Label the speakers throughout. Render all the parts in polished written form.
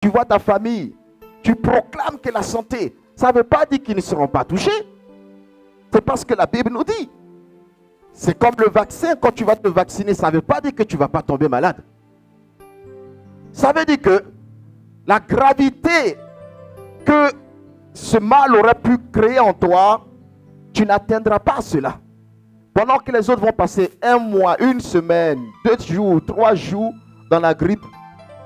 Speaker 1: tu vois ta famille, tu proclames que la santé, ça ne veut pas dire qu'ils ne seront pas touchés. C'est parce que la Bible nous dit. C'est comme le vaccin, quand tu vas te vacciner, ça ne veut pas dire que tu ne vas pas tomber malade. Ça veut dire que la gravité que ce mal aurait pu créer en toi, tu n'atteindras pas cela. Pendant que les autres vont passer 1 mois, 1 semaine, 2 jours, 3 jours dans la grippe,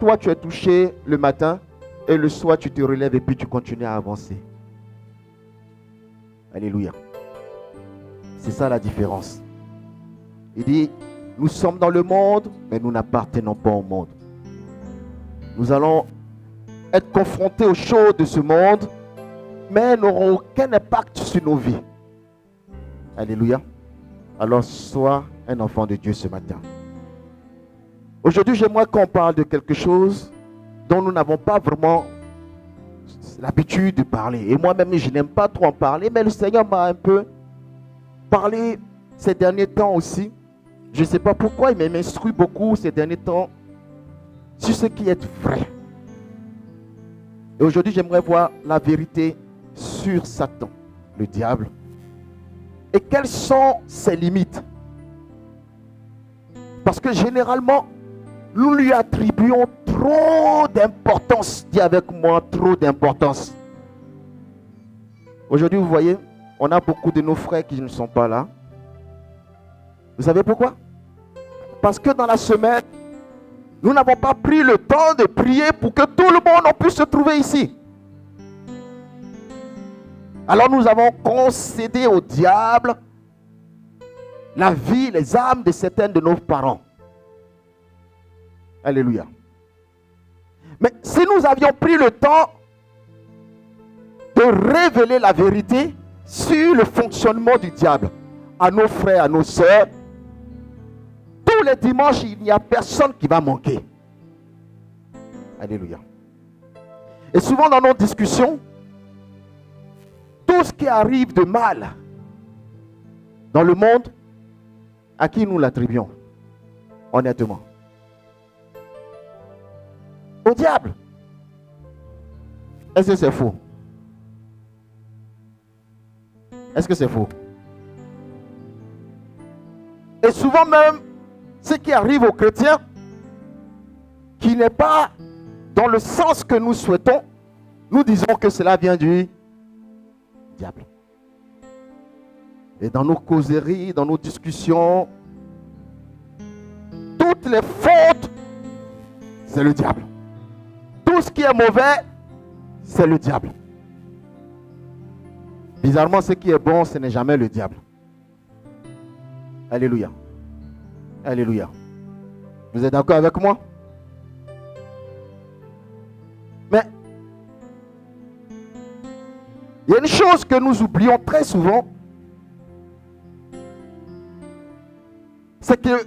Speaker 1: toi tu es touché le matin et le soir tu te relèves et puis tu continues à avancer. Alléluia. C'est ça la différence. Il dit, nous sommes dans le monde, mais nous n'appartenons pas au monde. Nous allons être confrontés aux choses de ce monde, mais n'auront aucun impact sur nos vies. Alléluia. Alors sois un enfant de Dieu ce matin. Aujourd'hui, j'aimerais qu'on parle de quelque chose dont nous n'avons pas vraiment l'habitude de parler. Et moi-même, je n'aime pas trop en parler, mais le Seigneur m'a un peu parlé ces derniers temps aussi. Je ne sais pas pourquoi, il m'instruit beaucoup ces derniers temps sur ce qui est vrai. Et aujourd'hui, j'aimerais voir la vérité sur Satan, le diable. Et quelles sont ses limites? Parce que généralement, nous lui attribuons trop d'importance. Dis avec moi, trop d'importance. Aujourd'hui, vous voyez, on a beaucoup de nos frères qui ne sont pas là. Vous savez pourquoi? Parce que dans la semaine, nous n'avons pas pris le temps de prier pour que tout le monde puisse se trouver ici. Alors nous avons concédé au diable la vie, les âmes de certains de nos parents. Alléluia. Mais si nous avions pris le temps de révéler la vérité sur le fonctionnement du diable à nos frères, à nos sœurs, tous les dimanches, il n'y a personne qui va manquer. Alléluia. Et souvent dans nos discussions, tout ce qui arrive de mal dans le monde, à qui nous l'attribuons? Honnêtement. Au diable. Est-ce que c'est faux? Est-ce que c'est faux? Et souvent même, ce qui arrive aux chrétiens, qui n'est pas dans le sens que nous souhaitons, nous disons que cela vient du diable. Et dans nos causeries, dans nos discussions, toutes les fautes, c'est le diable. Tout ce qui est mauvais, c'est le diable. Bizarrement, ce qui est bon, ce n'est jamais le diable. Alléluia. Alléluia. Vous êtes d'accord avec moi? Mais il y a une chose que nous oublions très souvent, c'est que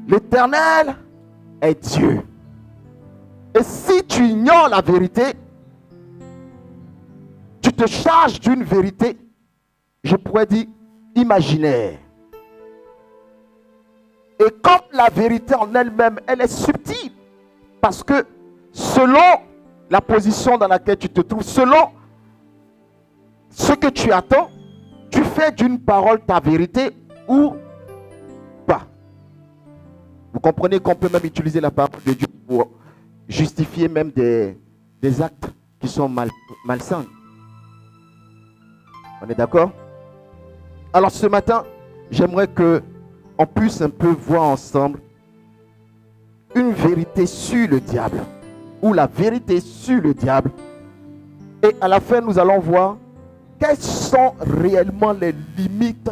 Speaker 1: l'Éternel est Dieu. Et si tu ignores la vérité, tu te charges d'une vérité, je pourrais dire, imaginaire. Et comme la vérité en elle-même, elle est subtile, parce que selon la position dans laquelle tu te trouves, selon ce que tu attends, tu fais d'une parole ta vérité ou pas. Vous comprenez qu'on peut même utiliser la parole de Dieu pour justifier même des actes qui sont malsains. On est d'accord? Alors ce matin, j'aimerais qu'on puisse un peu voir ensemble une vérité sur le diable, ou la vérité sur le diable. Et à la fin, nous allons voir quelles sont réellement les limites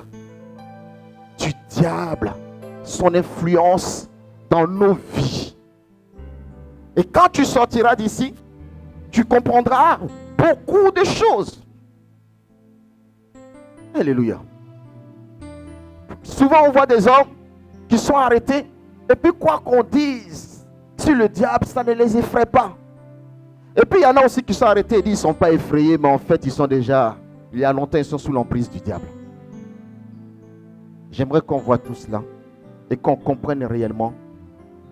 Speaker 1: du diable, son influence dans nos vies. Et quand tu sortiras d'ici, tu comprendras beaucoup de choses. Alléluia. Souvent, on voit des hommes qui sont arrêtés, et puis quoi qu'on dise sur le diable, ça ne les effraie pas. Et puis, il y en a aussi qui sont arrêtés et disent qu'ils ne sont pas effrayés, mais en fait, ils sont déjà, il y a longtemps, ils sont sous l'emprise du diable. J'aimerais qu'on voit tout cela et qu'on comprenne réellement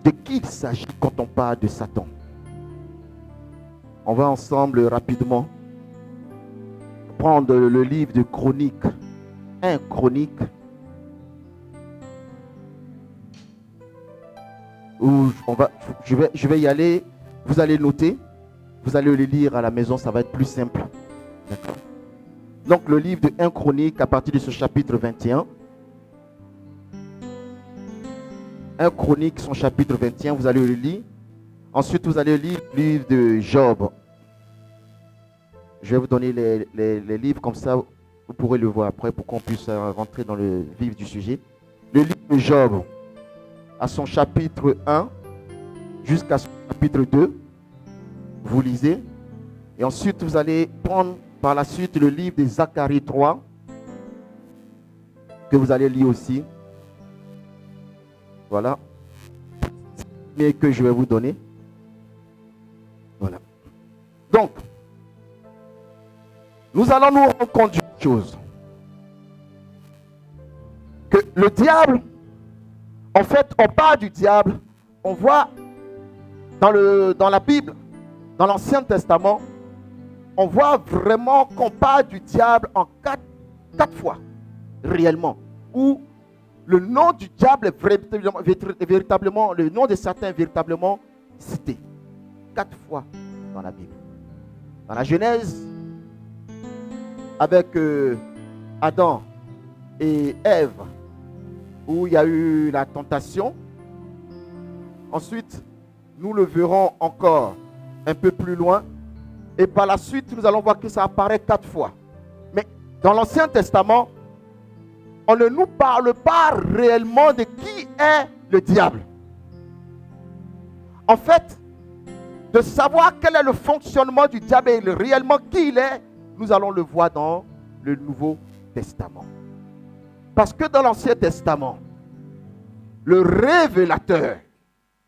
Speaker 1: de qui il s'agit quand on parle de Satan. On va ensemble rapidement prendre le livre de Chroniques. 1 Chronique. Où je vais y aller. Vous allez noter. Vous allez le lire à la maison. Ça va être plus simple. D'accord. Donc le livre de 1 Chronique à partir de ce chapitre 21. 1 Chronique, son chapitre 21, vous allez le lire. Ensuite, vous allez lire le livre de Job. Je vais vous donner les livres, comme ça, vous pourrez le voir après pour qu'on puisse rentrer dans le vif du sujet. Le livre de Job, à son chapitre 1 jusqu'à son chapitre 2, vous lisez. Et ensuite, vous allez prendre par la suite le livre de Zacharie 3, que vous allez lire aussi. Voilà. Mais que je vais vous donner. Voilà. Donc, nous allons nous rendre compte d'une chose. Que le diable, en fait, on parle du diable, on voit dans la Bible, dans l'Ancien Testament, on voit vraiment qu'on parle du diable en quatre fois, réellement. Où le nom du diable est véritablement, le nom de certains est véritablement cité. 4 fois dans la Bible. Dans la Genèse, avec Adam et Ève, où il y a eu la tentation. Ensuite, nous le verrons encore un peu plus loin. Et par la suite, nous allons voir que ça apparaît 4 fois. Mais dans l'Ancien Testament, on ne nous parle pas réellement de qui est le diable. En fait, de savoir quel est le fonctionnement du diable et réellement qui il est, nous allons le voir dans le Nouveau Testament. Parce que dans l'Ancien Testament, le révélateur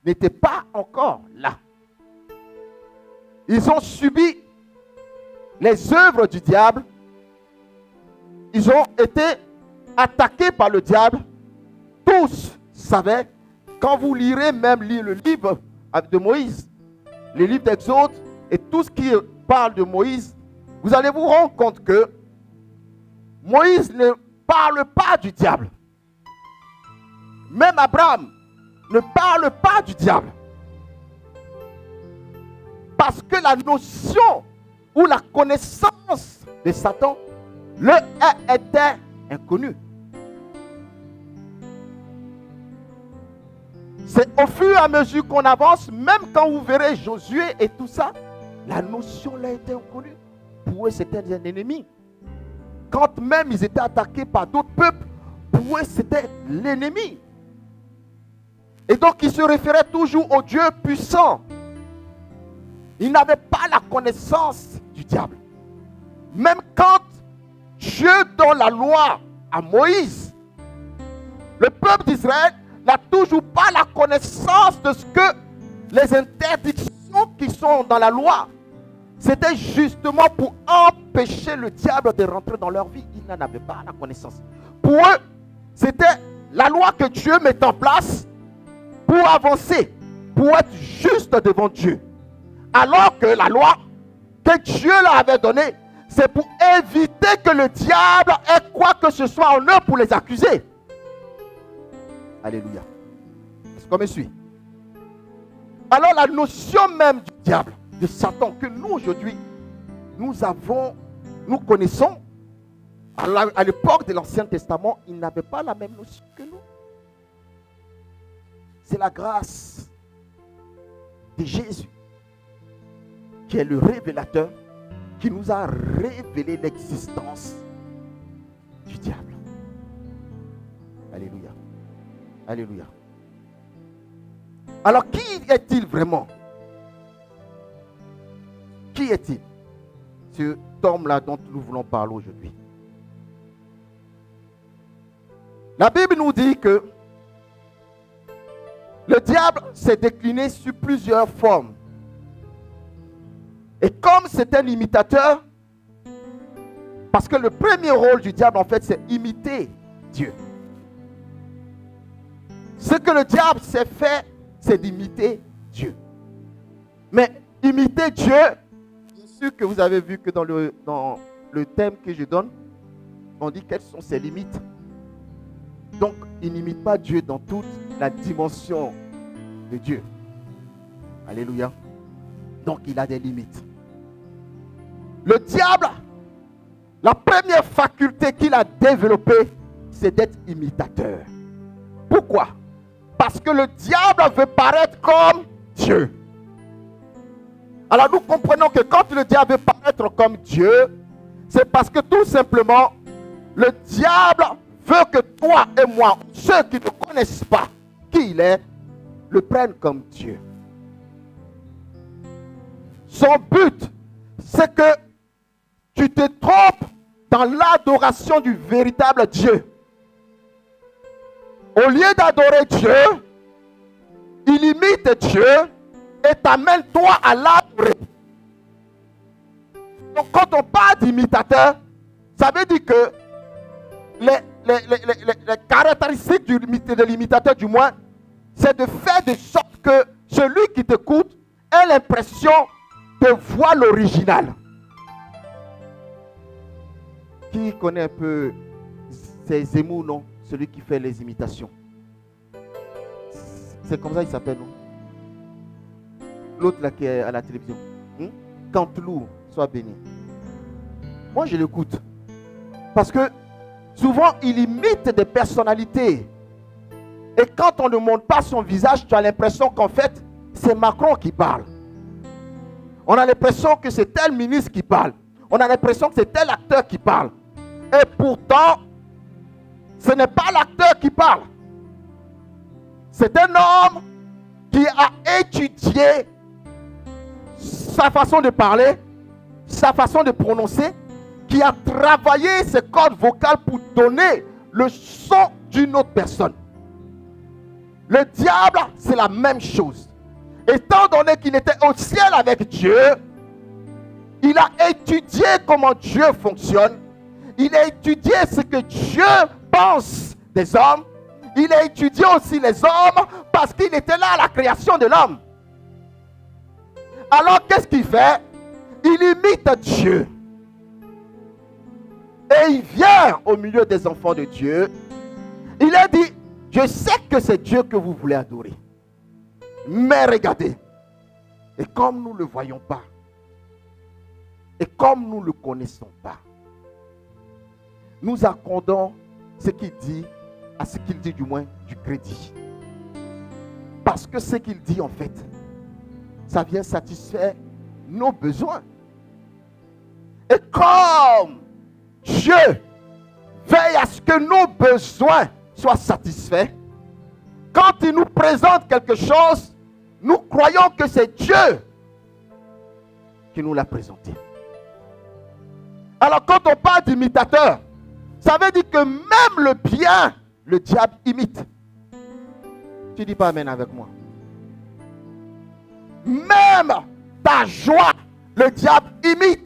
Speaker 1: n'était pas encore là. Ils ont subi les œuvres du diable. Ils ont été attaqués par le diable. Tous savaient, quand vous lirez même le livre de Moïse, les livres d'Exode et tout ce qui parle de Moïse, vous allez vous rendre compte que Moïse ne parle pas du diable. Même Abraham ne parle pas du diable. Parce que la notion ou la connaissance de Satan leur était inconnue. C'est au fur et à mesure qu'on avance, même quand vous verrez Josué et tout ça, la notion leur était inconnue. Pour eux, c'était un ennemi. Quand même ils étaient attaqués par d'autres peuples, pour eux, c'était l'ennemi. Et donc, ils se référaient toujours au Dieu puissant. Ils n'avaient pas la connaissance du diable. Même quand Dieu donne la loi à Moïse, le peuple d'Israël n'a toujours pas la connaissance de ce que les interdictions qui sont dans la loi, c'était justement pour empêcher le diable de rentrer dans leur vie. Ils n'en avaient pas la connaissance. Pour eux, c'était la loi que Dieu met en place pour avancer, pour être juste devant Dieu. Alors que la loi que Dieu leur avait donnée, c'est pour éviter que le diable ait quoi que ce soit en eux pour les accuser. Alléluia. Est-ce qu'on me suit? Alors la notion même du diable, de Satan, que nous aujourd'hui, nous connaissons, à l'époque de l'Ancien Testament, ils n'avaient pas la même notion que nous. C'est la grâce de Jésus qui est le révélateur, qui nous a révélé l'existence du diable. Alléluia. Alléluia. Alors, qui est-il vraiment? Qui est-il? Ce homme-là dont nous voulons parler aujourd'hui. La Bible nous dit que le diable s'est décliné sur plusieurs formes. Et comme c'est un imitateur, parce que le premier rôle du diable, en fait, c'est imiter Dieu. Ce que le diable s'est fait, c'est d'imiter Dieu. Mais imiter Dieu sûr que vous avez vu que dans le thème que je donne, on dit quelles sont ses limites. Donc, il n'imite pas Dieu dans toute la dimension de Dieu. Alléluia. Donc, il a des limites. Le diable, la première faculté qu'il a développée, c'est d'être imitateur. Pourquoi? Parce que le diable veut paraître comme Dieu. Alors nous comprenons que quand le diable veut paraître comme Dieu, c'est parce que tout simplement, le diable veut que toi et moi, ceux qui ne connaissent pas qui il est, le prennent comme Dieu. Son but, c'est que tu te trompes dans l'adoration du véritable Dieu. Au lieu d'adorer Dieu, il imite Dieu et t'amène toi à l'adorer. Donc quand on parle d'imitateur, ça veut dire que les caractéristiques de l'imitateur du moins, c'est de faire de sorte que celui qui t'écoute ait l'impression de voir l'original. Qui connaît un peu ces Zemmour, non? Celui qui fait les imitations. C'est comme ça qu'il s'appelle, non? L'autre là qui est à la télévision. Canteloup, sois béni. Moi je l'écoute. Parce que souvent il imite des personnalités. Et quand on ne montre pas son visage, tu as l'impression qu'en fait, c'est Macron qui parle. On a l'impression que c'est tel ministre qui parle. On a l'impression que c'est tel acteur qui parle. Et pourtant, ce n'est pas l'acteur qui parle. C'est un homme qui a étudié sa façon de parler, sa façon de prononcer, qui a travaillé ses cordes vocales pour donner le son d'une autre personne. Le diable, c'est la même chose. Étant donné qu'il était au ciel avec Dieu, il a étudié comment Dieu fonctionne. Il a étudié ce que Dieu pense des hommes. Il a étudié aussi les hommes parce qu'il était là à la création de l'homme. Alors qu'est-ce qu'il fait? Il imite Dieu. Et il vient au milieu des enfants de Dieu. Il a dit, je sais que c'est Dieu que vous voulez adorer. Mais regardez. Et comme nous ne le voyons pas, et comme nous ne le connaissons pas, nous accordons ce qu'il dit, à ce qu'il dit du moins, du crédit. Parce que ce qu'il dit en fait, ça vient satisfaire nos besoins. Et comme Dieu veille à ce que nos besoins soient satisfaits, quand il nous présente quelque chose, nous croyons que c'est Dieu qui nous l'a présenté. Alors quand on parle d'imitateur, ça veut dire que même le bien, le diable imite. Tu dis pas amen avec moi. Même ta joie, le diable imite.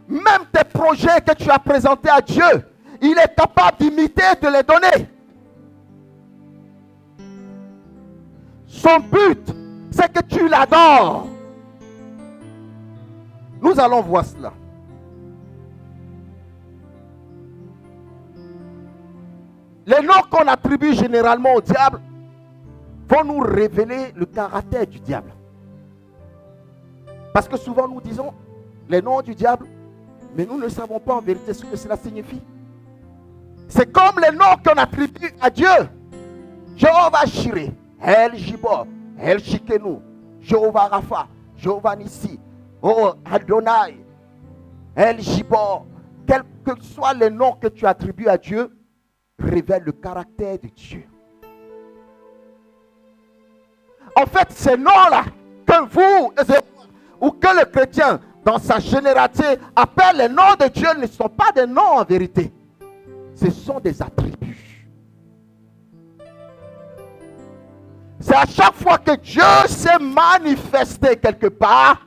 Speaker 1: Même tes projets que tu as présentés à Dieu, il est capable d'imiter et de les donner. Son but, c'est que tu l'adores. Nous allons voir cela. Les noms qu'on attribue généralement au diable vont nous révéler le caractère du diable. Parce que souvent nous disons les noms du diable, mais nous ne savons pas en vérité ce que cela signifie. C'est comme les noms qu'on attribue à Dieu. Jéhovah Jireh, El Gibor, El Shikenu, Jéhovah Rapha, Jéhovah Nissi, Oh Adonai, El Gibor. Quels que soient les noms que tu attribues à Dieu, révèle le caractère de Dieu. En fait, ces noms-là, que vous, ou que le chrétien, dans sa généralité, appelle les noms de Dieu, ne sont pas des noms en vérité. Ce sont des attributs. C'est à chaque fois que Dieu s'est manifesté quelque part,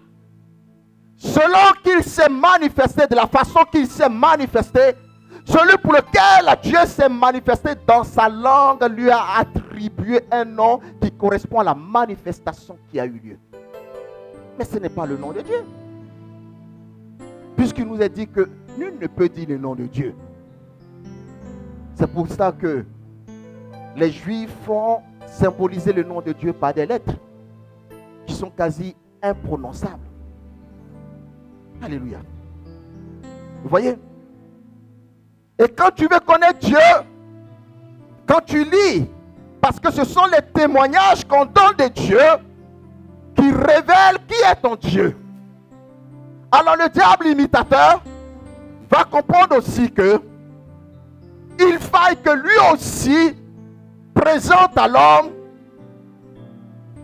Speaker 1: selon qu'il s'est manifesté, de la façon qu'il s'est manifesté, celui pour lequel Dieu s'est manifesté dans sa langue lui a attribué un nom qui correspond à la manifestation qui a eu lieu. Mais ce n'est pas le nom de Dieu. Puisqu'il nous a dit que nul ne peut dire le nom de Dieu. C'est pour ça que les Juifs font symboliser le nom de Dieu par des lettres qui sont quasi imprononçables. Alléluia. Vous voyez? Et quand tu veux connaître Dieu, quand tu lis, parce que ce sont les témoignages qu'on donne de Dieu qui révèlent qui est ton Dieu. Alors le diable imitateur va comprendre aussi que il faille que lui aussi présente à l'homme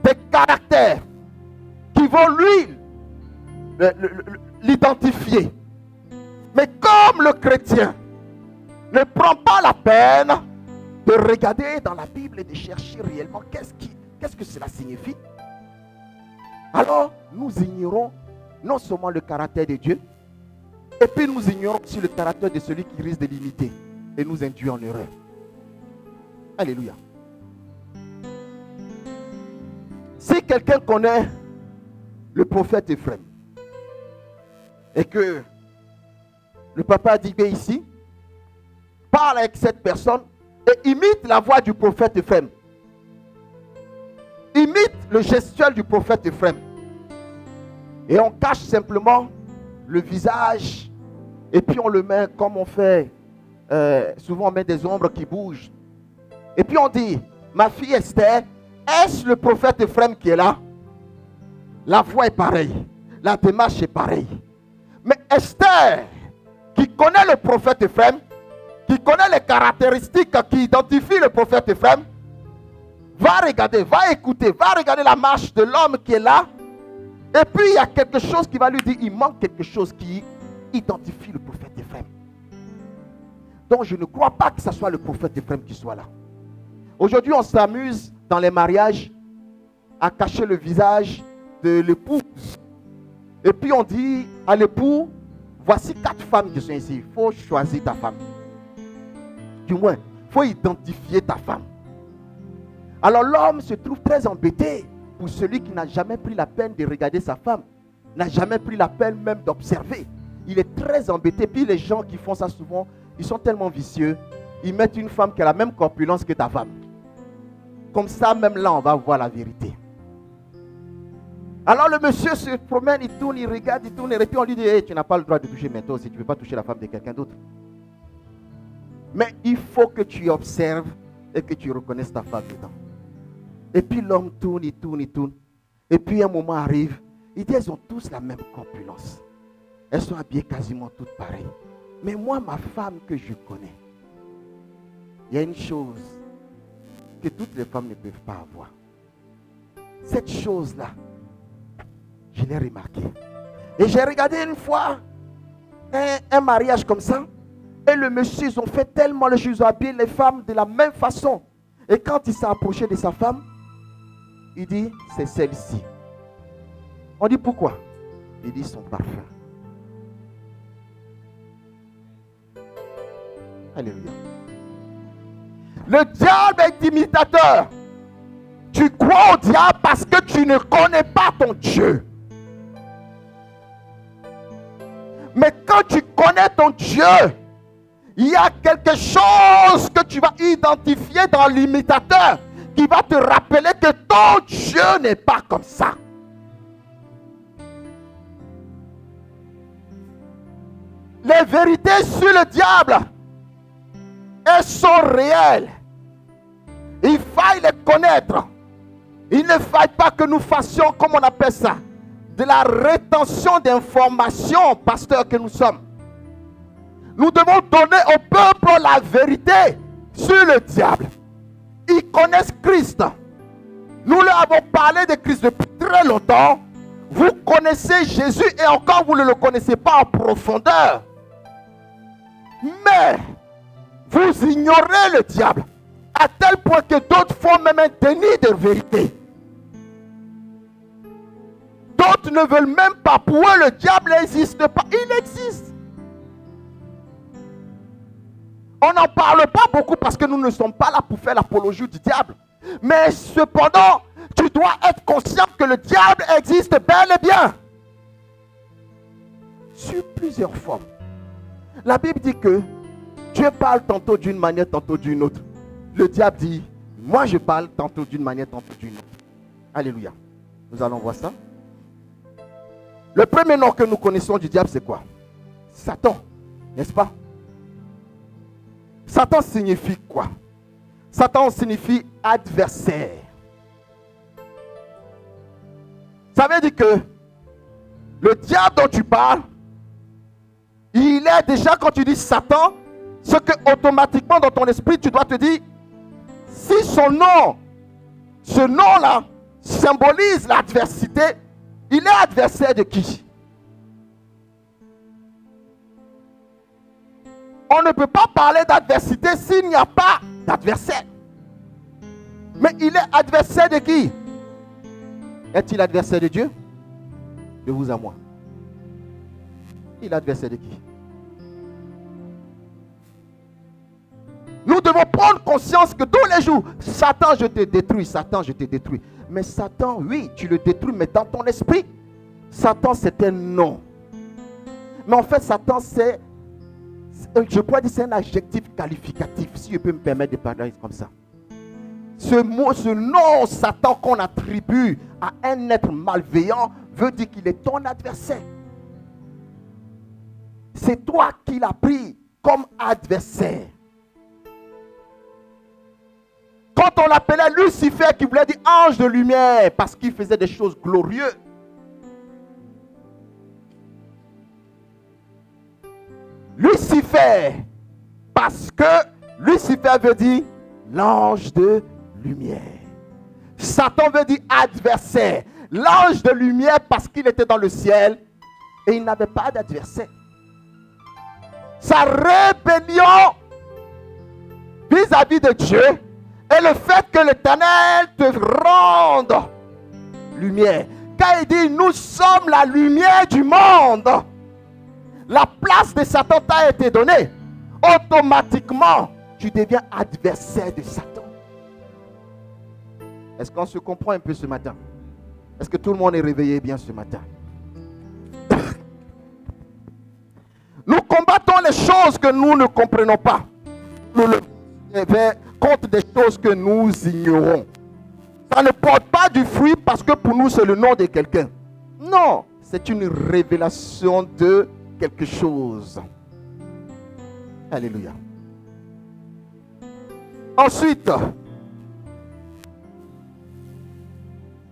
Speaker 1: des caractères qui vont lui l'identifier. Mais comme le chrétien ne prend pas la peine de regarder dans la Bible et de chercher réellement qu'est-ce que cela signifie, alors nous ignorons non seulement le caractère de Dieu, et puis nous ignorons aussi le caractère de celui qui risque de l'imiter et nous induit en erreur. Alléluia. Si quelqu'un connaît le prophète Ephraim et que le papa dit bien ici, parle avec cette personne et imite la voix du prophète Ephraim, imite le gestuel du prophète Ephraim, et on cache simplement le visage et puis on le met comme on fait souvent on met des ombres qui bougent et puis on dit, ma fille Esther, est-ce le prophète Ephraim qui est là? La voix est pareille, la démarche est pareille. Mais Esther, qui connaît le prophète Ephraim, qui connaît les caractéristiques qui identifient le prophète Ephraim, va regarder, va écouter, va regarder la marche de l'homme qui est là. Et puis il y a quelque chose qui va lui dire, il manque quelque chose qui identifie le prophète Ephraim. Donc je ne crois pas que ce soit le prophète Ephraim qui soit là. Aujourd'hui on s'amuse dans les mariages à cacher le visage de l'épouse. Et puis on dit à l'époux, voici 4 femmes qui sont ici, il faut choisir ta femme. Du moins, il faut identifier ta femme. Alors l'homme se trouve très embêté pour celui qui n'a jamais pris la peine de regarder sa femme, n'a jamais pris la peine même d'observer. Il est très embêté. Puis les gens qui font ça souvent, ils sont tellement vicieux, ils mettent une femme qui a la même corpulence que ta femme. Comme ça, même là, on va voir la vérité. Alors le monsieur se promène, il tourne, il regarde, il tourne, et puis on lui dit, hey, tu n'as pas le droit de toucher maintenant si tu ne veux pas toucher la femme de quelqu'un d'autre. Mais il faut que tu observes et que tu reconnaisses ta femme dedans. Et puis l'homme tourne, il tourne, il tourne. Et puis un moment arrive, il dit, elles ont tous la même corpulence. Elles sont habillées quasiment toutes pareilles. Mais moi, ma femme que je connais, il y a une chose que toutes les femmes ne peuvent pas avoir. Cette chose-là, je l'ai remarqué. Et j'ai regardé une fois un mariage comme ça. Et le monsieur, ils ont fait tellement le jeu, ils ont habillé les femmes de la même façon. Et quand il s'est approché de sa femme, il dit, c'est celle-ci. On dit pourquoi? Il dit son parfum. Alléluia. Le diable est imitateur. Tu crois au diable parce que tu ne connais pas ton Dieu. Mais quand tu connais ton Dieu, il y a quelque chose que tu vas identifier dans l'imitateur qui va te rappeler que ton Dieu n'est pas comme ça. Les vérités sur le diable, elles sont réelles. Il faille les connaître. Il ne faille pas que nous fassions, comme on appelle ça, de la rétention d'informations, pasteur que nous sommes. Nous devons donner au peuple la vérité sur le diable. Ils connaissent Christ. Nous leur avons parlé de Christ depuis très longtemps. Vous connaissez Jésus et encore vous ne le connaissez pas en profondeur. Mais vous ignorez le diable à tel point que d'autres font même un déni de vérité. D'autres ne veulent même pas. Pour eux, le diable n'existe pas. Il existe. On n'en parle pas beaucoup parce que nous ne sommes pas là pour faire l'apologie du diable. Mais cependant, tu dois être conscient que le diable existe bel et bien. Sur plusieurs formes. La Bible dit que Dieu parle tantôt d'une manière, tantôt d'une autre. Le diable dit, moi je parle tantôt d'une manière, tantôt d'une autre. Alléluia. Nous allons voir ça. Le premier nom que nous connaissons du diable, c'est quoi? Satan, n'est-ce pas? Satan signifie quoi? Satan signifie adversaire. Ça veut dire que le diable dont tu parles, il est déjà, quand tu dis Satan, ce que automatiquement dans ton esprit, tu dois te dire, si son nom, ce nom-là, symbolise l'adversité, il est adversaire de qui? On ne peut pas parler d'adversité s'il n'y a pas d'adversaire. Mais il est adversaire de qui? Est-il adversaire de Dieu? De vous à moi. Il est adversaire de qui? Nous devons prendre conscience que tous les jours, Satan, je te détruis, Satan, je te détruis. Mais Satan, oui, tu le détruis, mais dans ton esprit, Satan, c'est un nom. Mais en fait, Satan, je pourrais dire, c'est un adjectif qualificatif, si je peux me permettre de parler comme ça. Ce nom Satan qu'on attribue à un être malveillant veut dire qu'il est ton adversaire. C'est toi qui l'as pris comme adversaire. Quand on l'appelait Lucifer, qui voulait dire ange de lumière, parce qu'il faisait des choses glorieuses. Lucifer, parce que Lucifer veut dire l'ange de lumière. Satan veut dire adversaire. L'ange de lumière parce qu'il était dans le ciel et il n'avait pas d'adversaire. Sa rébellion vis-à-vis de Dieu et le fait que l'Éternel te rende lumière. Quand il dit nous sommes la lumière du monde, la place de Satan t'a été donnée. Automatiquement, tu deviens adversaire de Satan. Est-ce qu'on se comprend un peu ce matin? Est-ce que tout le monde est réveillé bien ce matin? Nous combattons les choses que nous ne comprenons pas. Nous le faisons contre des choses que nous ignorons. Ça ne porte pas du fruit parce que pour nous c'est le nom de quelqu'un. Non, c'est une révélation de quelque chose. Alléluia. Ensuite,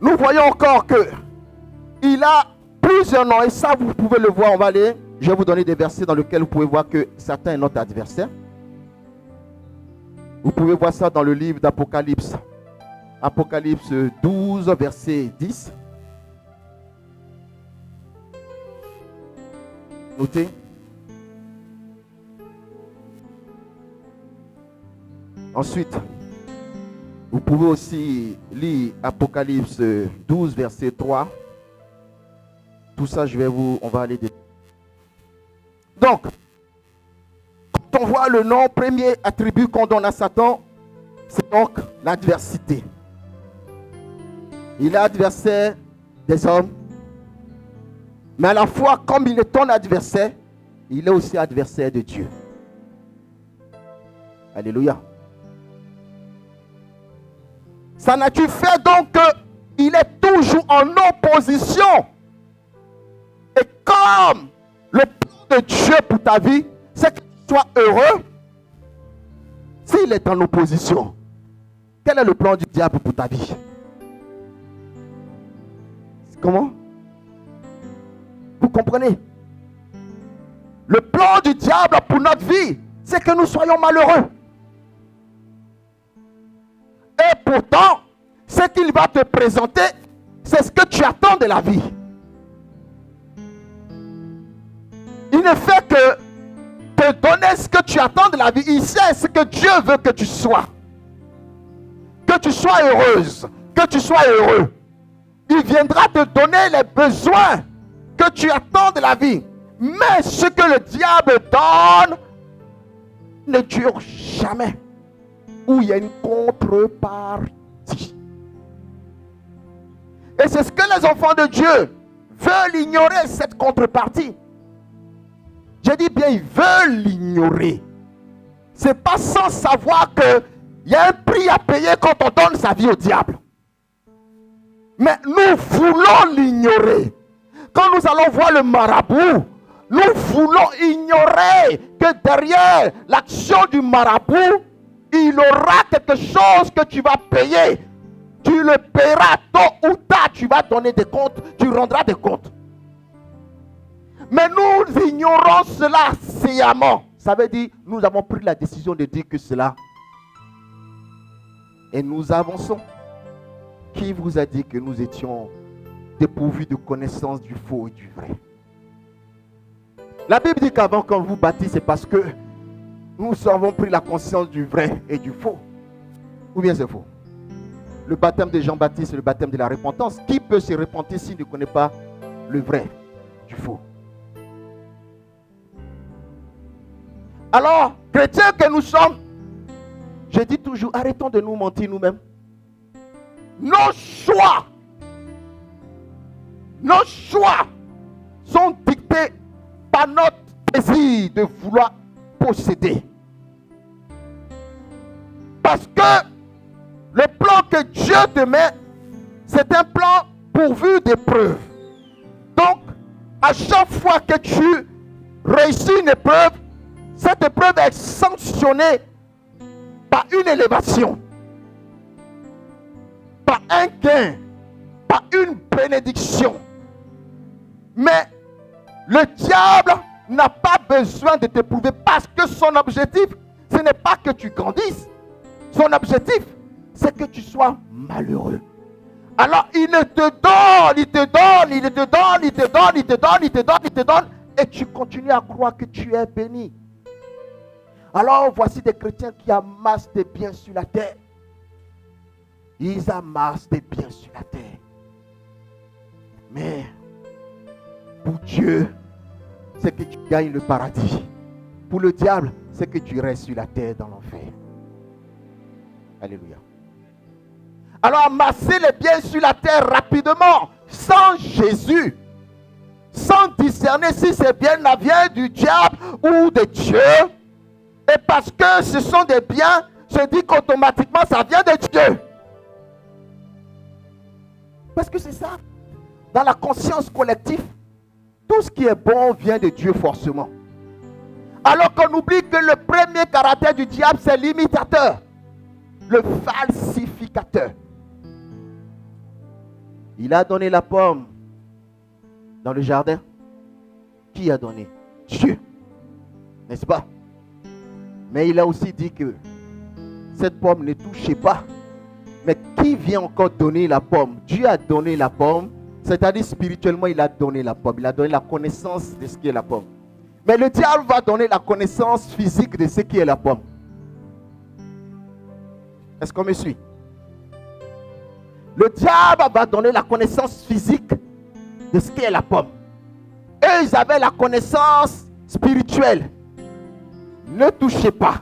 Speaker 1: nous voyons encore que il a plusieurs noms et ça vous pouvez le voir. On va aller, je vais vous donner des versets dans lesquels vous pouvez voir que Satan est notre adversaire. Vous pouvez voir ça dans le livre d'Apocalypse. Apocalypse 12, verset 10. Notez. Ensuite, vous pouvez aussi lire Apocalypse 12, verset 3. Tout ça, on va aller. Donc, quand on voit le nom, premier attribut qu'on donne à Satan, c'est donc l'adversité. Il est adversaire des hommes, mais à la fois, comme il est ton adversaire, il est aussi adversaire de Dieu. Alléluia. Sa nature fait donc qu'il est toujours en opposition. Et comme le plan de Dieu pour ta vie, c'est que tu sois heureux, s'il est en opposition, quel est le plan du diable pour ta vie? Comment? Vous comprenez? Le plan du diable pour notre vie, c'est que nous soyons malheureux. Et pourtant, ce qu'il va te présenter, c'est ce que tu attends de la vie. Il ne fait que te donner ce que tu attends de la vie. Il sait ce que Dieu veut que tu sois. Que tu sois heureuse, que tu sois heureux. Il viendra te donner les besoins que tu attends de la vie. Mais ce que le diable donne ne dure jamais. Où il y a une contrepartie. Et c'est ce que les enfants de Dieu veulent ignorer, cette contrepartie. Je dis bien, ils veulent l'ignorer. C'est pas sans savoir qu'il y a un prix à payer quand on donne sa vie au diable. Mais nous voulons l'ignorer. Quand nous allons voir le marabout, nous voulons ignorer que derrière l'action du marabout, il aura quelque chose que tu vas payer. Tu le paieras tôt ou tard, tu vas donner des comptes, tu rendras des comptes. Mais nous ignorons cela sciemment. Ça veut dire, nous avons pris la décision de dire que cela. Et nous avançons. Qui vous a dit que nous étions dépourvus de connaissance du faux et du vrai? La Bible dit qu'avant qu'on vous baptise, c'est parce que nous avons pris la conscience du vrai et du faux. Ou bien c'est faux? Le baptême de Jean-Baptiste, le baptême de la repentance. Qui peut se repentir s'il ne connaît pas le vrai du faux? Alors, chrétiens que nous sommes, je dis toujours, arrêtons de nous mentir nous-mêmes. Nos choix sont dictés par notre désir de vouloir posséder. Parce que le plan que Dieu te met, c'est un plan pourvu d'épreuves. Donc, à chaque fois que tu réussis une épreuve, cette épreuve est sanctionnée par une élévation, par un gain, par une bénédiction. Mais le diable n'a pas besoin de t'éprouver parce que son objectif, ce n'est pas que tu grandisses. Son objectif, c'est que tu sois malheureux. Alors il te donne, et tu continues à croire que tu es béni. Alors voici des chrétiens qui amassent des biens sur la terre. Ils amassent des biens sur la terre. Mais pour Dieu, c'est que tu gagnes le paradis. Pour le diable, c'est que tu restes sur la terre dans l'enfer. Alléluia. Alors amasser les biens sur la terre rapidement, sans Jésus, sans discerner si ces biens viennent du diable ou de Dieu. Et parce que ce sont des biens, je dis qu'automatiquement ça vient de Dieu. Parce que c'est ça. Dans la conscience collective, tout ce qui est bon vient de Dieu forcément. Alors qu'on oublie que le premier caractère du diable, c'est l'imitateur, le falsificateur. Il a donné la pomme dans le jardin. Qui a donné? Dieu. N'est-ce pas? Mais il a aussi dit que cette pomme ne touchez pas. Mais qui vient encore donner la pomme? Dieu a donné la pomme. C'est-à-dire spirituellement, il a donné la pomme. Il a donné la connaissance de ce qui est la pomme. Mais le diable va donner la connaissance physique de ce qui est la pomme. Est-ce qu'on me suit? Le diable va donner la connaissance physique de ce qui est la pomme. Eux, ils avaient la connaissance spirituelle. Ne touchez pas.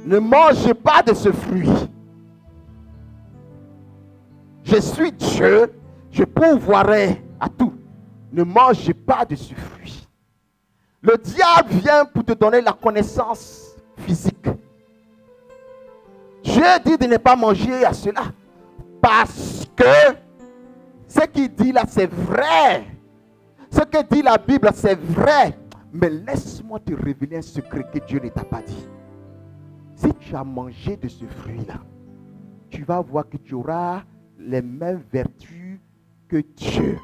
Speaker 1: Ne mangez pas de ce fruit. Je suis Dieu. Je pourvoirai à tout. Ne mangez pas de ce fruit. Le diable vient pour te donner la connaissance physique. Dieu dit de ne pas manger à cela. Parce que ce qu'il dit là, c'est vrai. Ce que dit la Bible, c'est vrai. Mais laisse-moi te révéler un secret que Dieu ne t'a pas dit. Si tu as mangé de ce fruit-là, tu vas voir que tu auras les mêmes vertus que Dieu.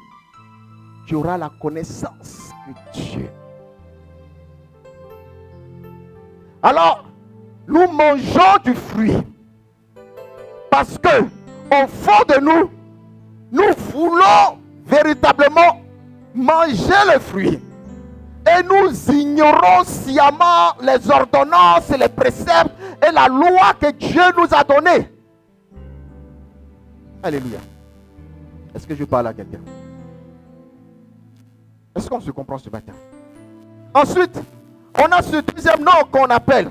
Speaker 1: Tu auras la connaissance que Dieu. Alors, nous mangeons du fruit. Parce que, au fond de nous, nous voulons véritablement manger le fruit. Et nous ignorons sciemment les ordonnances, les préceptes et la loi que Dieu nous a donnée. Alléluia. Est-ce que je parle à quelqu'un? Est-ce qu'on se comprend ce matin? Ensuite, on a ce deuxième nom qu'on appelle.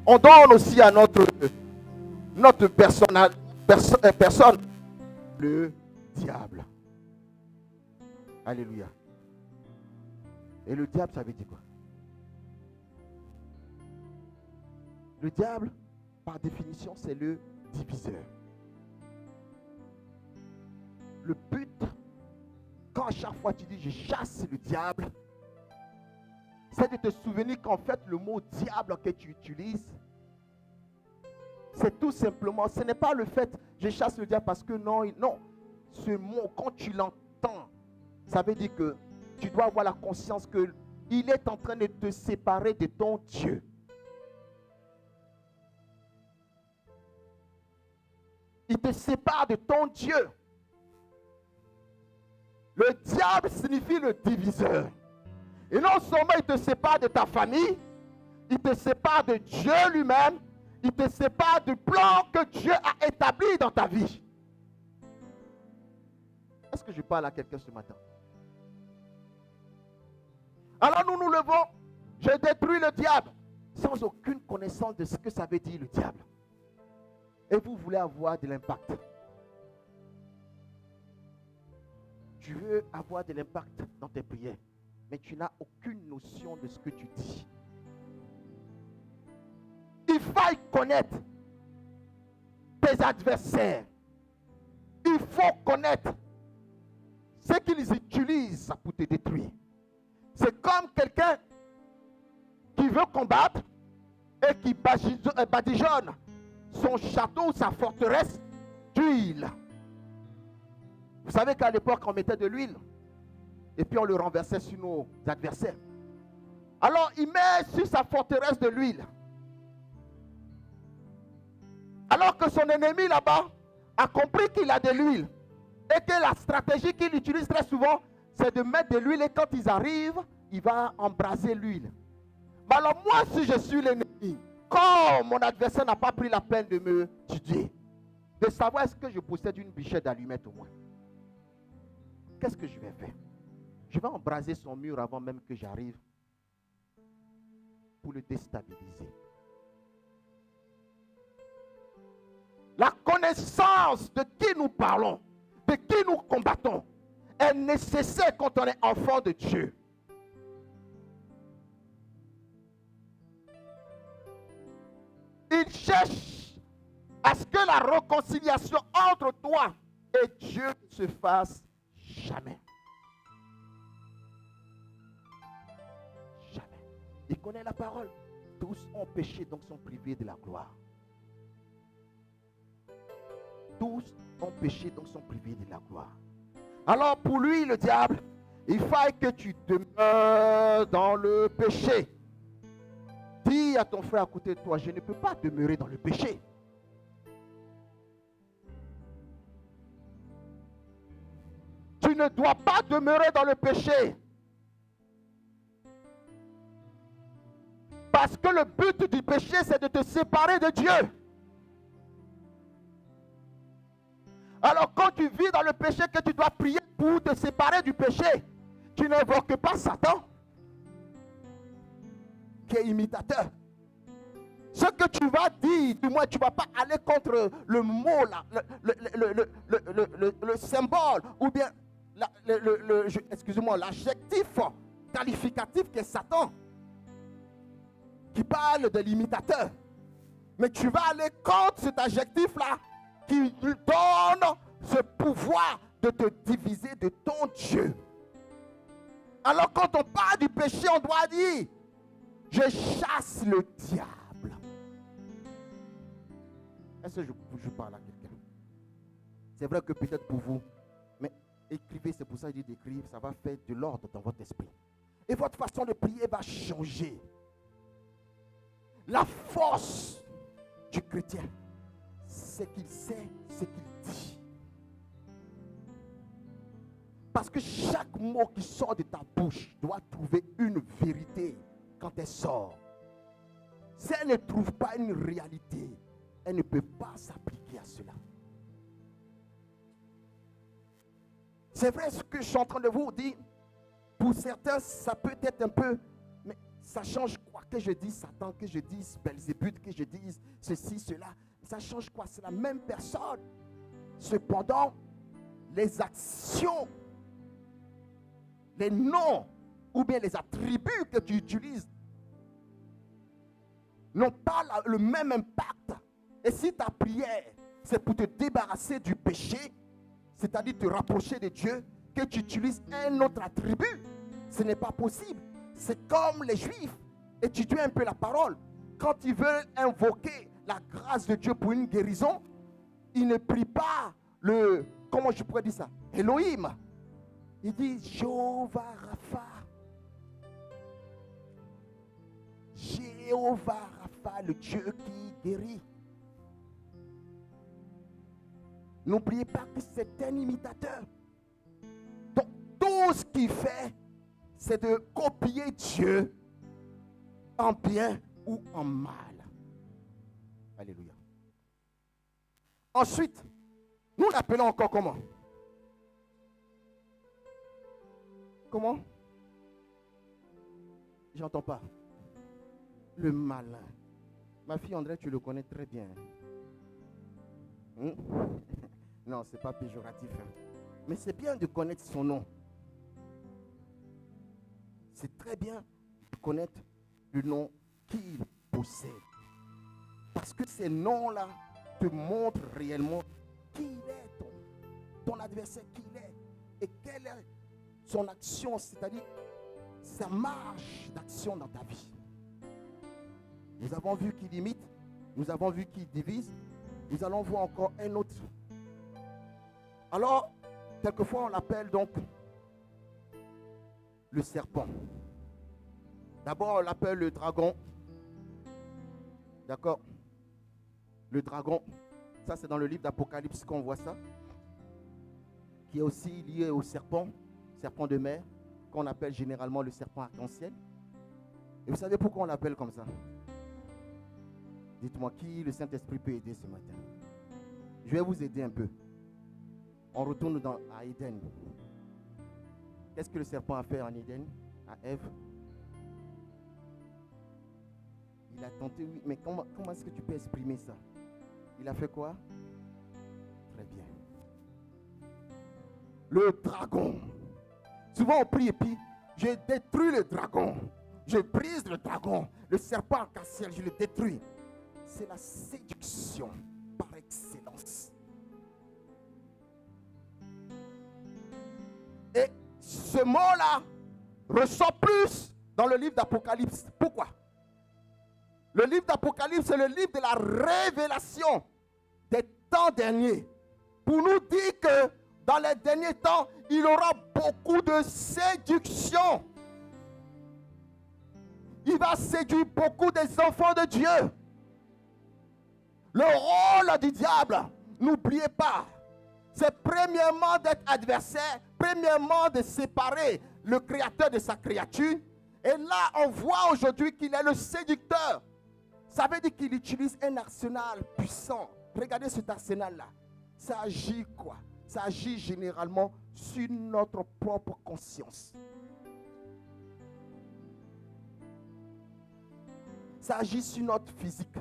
Speaker 1: On donne aussi à notre personne, le diable. Alléluia. Et le diable, ça veut dire quoi? Le diable, par définition, c'est le diviseur. Le but, quand à chaque fois tu dis je chasse le diable, c'est de te souvenir qu'en fait le mot diable que tu utilises, c'est tout simplement, ce n'est pas le fait je chasse le diable parce que non, ce mot quand tu l'entends, ça veut dire que tu dois avoir la conscience que il est en train de te séparer de ton Dieu. Il te sépare de ton Dieu. Le diable signifie le diviseur. Et non seulement il te sépare de ta famille, il te sépare de Dieu lui-même, il te sépare du plan que Dieu a établi dans ta vie. Est-ce que je parle à quelqu'un ce matin? Alors nous nous levons, je détruis le diable, sans aucune connaissance de ce que ça veut dire le diable. Et vous voulez avoir de l'impact. Tu veux avoir de l'impact dans tes prières, mais tu n'as aucune notion de ce que tu dis. Il faut connaître tes adversaires. Il faut connaître ce qu'ils utilisent pour te détruire. C'est comme quelqu'un qui veut combattre et qui badigeonne son château ou sa forteresse d'huile. Vous savez qu'à l'époque, on mettait de l'huile et puis on le renversait sur nos adversaires. Alors, il met sur sa forteresse de l'huile. Alors que son ennemi là-bas a compris qu'il a de l'huile et que la stratégie qu'il utilise très souvent, c'est de mettre de l'huile et quand ils arrivent, il va embraser l'huile. Mais alors moi, si je suis l'ennemi, quand mon adversaire n'a pas pris la peine de me tuer, de savoir est-ce que je possède une bichette d'allumettes au moins, qu'est-ce que je vais faire? Je vais embraser son mur avant même que j'arrive pour le déstabiliser. La connaissance de qui nous parlons, de qui nous combattons, est nécessaire quand on est enfant de Dieu. Il cherche à ce que la réconciliation entre toi et Dieu ne se fasse jamais. Jamais. Il connaît la parole. Tous ont péché, donc sont privés de la gloire. Tous ont péché, donc sont privés de la gloire. Alors pour lui, le diable, il faut que tu demeures dans le péché. Dis à ton frère à côté de toi, je ne peux pas demeurer dans le péché. Tu ne dois pas demeurer dans le péché. Parce que le but du péché, c'est de te séparer de Dieu. Alors quand tu vis dans le péché, que tu dois prier pour te séparer du péché, tu n'invoques pas Satan, qui est imitateur. Ce que tu vas dire, du moins tu ne vas pas aller contre le mot, là, le symbole, ou bien excusez-moi, l'adjectif qualificatif qui est Satan, qui parle de l'imitateur. Mais tu vas aller contre cet adjectif-là, qui donne ce pouvoir de te diviser de ton Dieu. Alors quand on parle du péché, on doit dire, je chasse le diable. Est-ce que je parle à quelqu'un? C'est vrai que peut-être pour vous, mais écrivez, c'est pour ça que je dis d'écrire, ça va faire de l'ordre dans votre esprit. Et votre façon de prier va changer. La force du chrétien, c'est qu'il sait ce qu'il dit. Parce que chaque mot qui sort de ta bouche doit trouver une vérité quand elle sort. Si elle ne trouve pas une réalité, elle ne peut pas s'appliquer à cela. C'est vrai ce que je suis en train de vous dire. Pour certains, ça peut être un peu, mais ça change quoi? Que je dise Satan, que je dise Belzébuth, que je dise ceci, cela. Ça change quoi? C'est la même personne. Cependant, les actions les noms ou bien les attributs que tu utilises n'ont pas le même impact. Et si ta prière, c'est pour te débarrasser du péché, c'est-à-dire te rapprocher de Dieu, que tu utilises un autre attribut, ce n'est pas possible. C'est comme les Juifs, étudiez un peu la parole. Quand ils veulent invoquer la grâce de Dieu pour une guérison, ils ne prient pas comment je pourrais dire ça, Elohim. Ils disent Jéhovah Rapha. Jéhovah Rapha, le Dieu qui guérit. N'oubliez pas que c'est un imitateur. Donc, tout ce qu'il fait, c'est de copier Dieu en bien ou en mal. Alléluia. Ensuite, nous l'appelons encore comment? Comment? J'entends pas. Le malin. Ma fille André, tu le connais très bien. Non, c'est pas péjoratif. Mais c'est bien de connaître son nom. C'est très bien de connaître le nom qu'il possède. Parce que ces noms-là te montrent réellement qui il est, ton adversaire, qui il est. Et quelle est son action, c'est-à-dire sa marche d'action dans ta vie. Nous avons vu qu'il imite, nous avons vu qu'il divise, nous allons voir encore un autre. Alors, quelquefois on l'appelle donc le serpent. D'abord on l'appelle le dragon. D'accord? Le dragon, ça c'est dans le livre d'Apocalypse qu'on voit ça, qui est aussi lié au serpent de mer, qu'on appelle généralement le serpent arc-en-ciel. Et vous savez pourquoi on l'appelle comme ça? Dites-moi, qui le Saint-Esprit peut aider ce matin? Je vais vous aider un peu. On retourne à Éden. Qu'est-ce que le serpent a fait en Éden, à Ève? Il a tenté, oui, mais comment est-ce que tu peux exprimer ça? Il a fait quoi? Très bien. Le dragon. Souvent on prie et puis, je détruis le dragon. Je brise le dragon. Le serpent arc-en-ciel, je le détruis. C'est la séduction par excellence. Et ce mot-là ressort plus dans le livre d'Apocalypse. Pourquoi? Le livre d'Apocalypse, c'est le livre de la révélation des temps derniers. Pour nous dire que dans les derniers temps, il y aura beaucoup de séduction. Il va séduire beaucoup des enfants de Dieu. Le rôle du diable, n'oubliez pas, c'est premièrement d'être adversaire, premièrement de séparer le créateur de sa créature. Et là, on voit aujourd'hui qu'il est le séducteur. Ça veut dire qu'il utilise un arsenal puissant. Regardez cet arsenal-là. Ça agit quoi? Ça agit généralement sur notre propre conscience. Ça agit sur notre physique.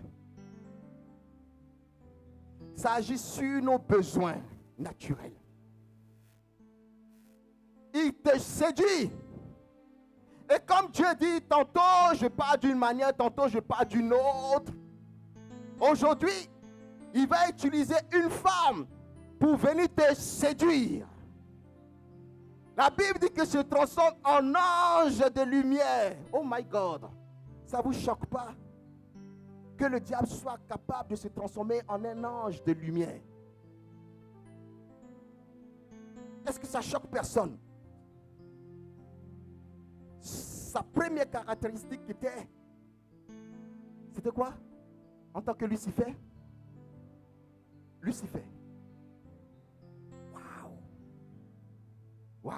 Speaker 1: Ça agit sur nos besoins naturels. Il te séduit. Et comme Dieu dit, tantôt je pars d'une manière, tantôt je pars d'une autre. Aujourd'hui, il va utiliser une femme pour venir te séduire. La Bible dit que se transforme en ange de lumière. Oh my God. Ça ne vous choque pas que le diable soit capable de se transformer en un ange de lumière? Est-ce que ça choque personne? Sa première caractéristique c'était quoi? En tant que Lucifer? Lucifer. Waouh! Waouh!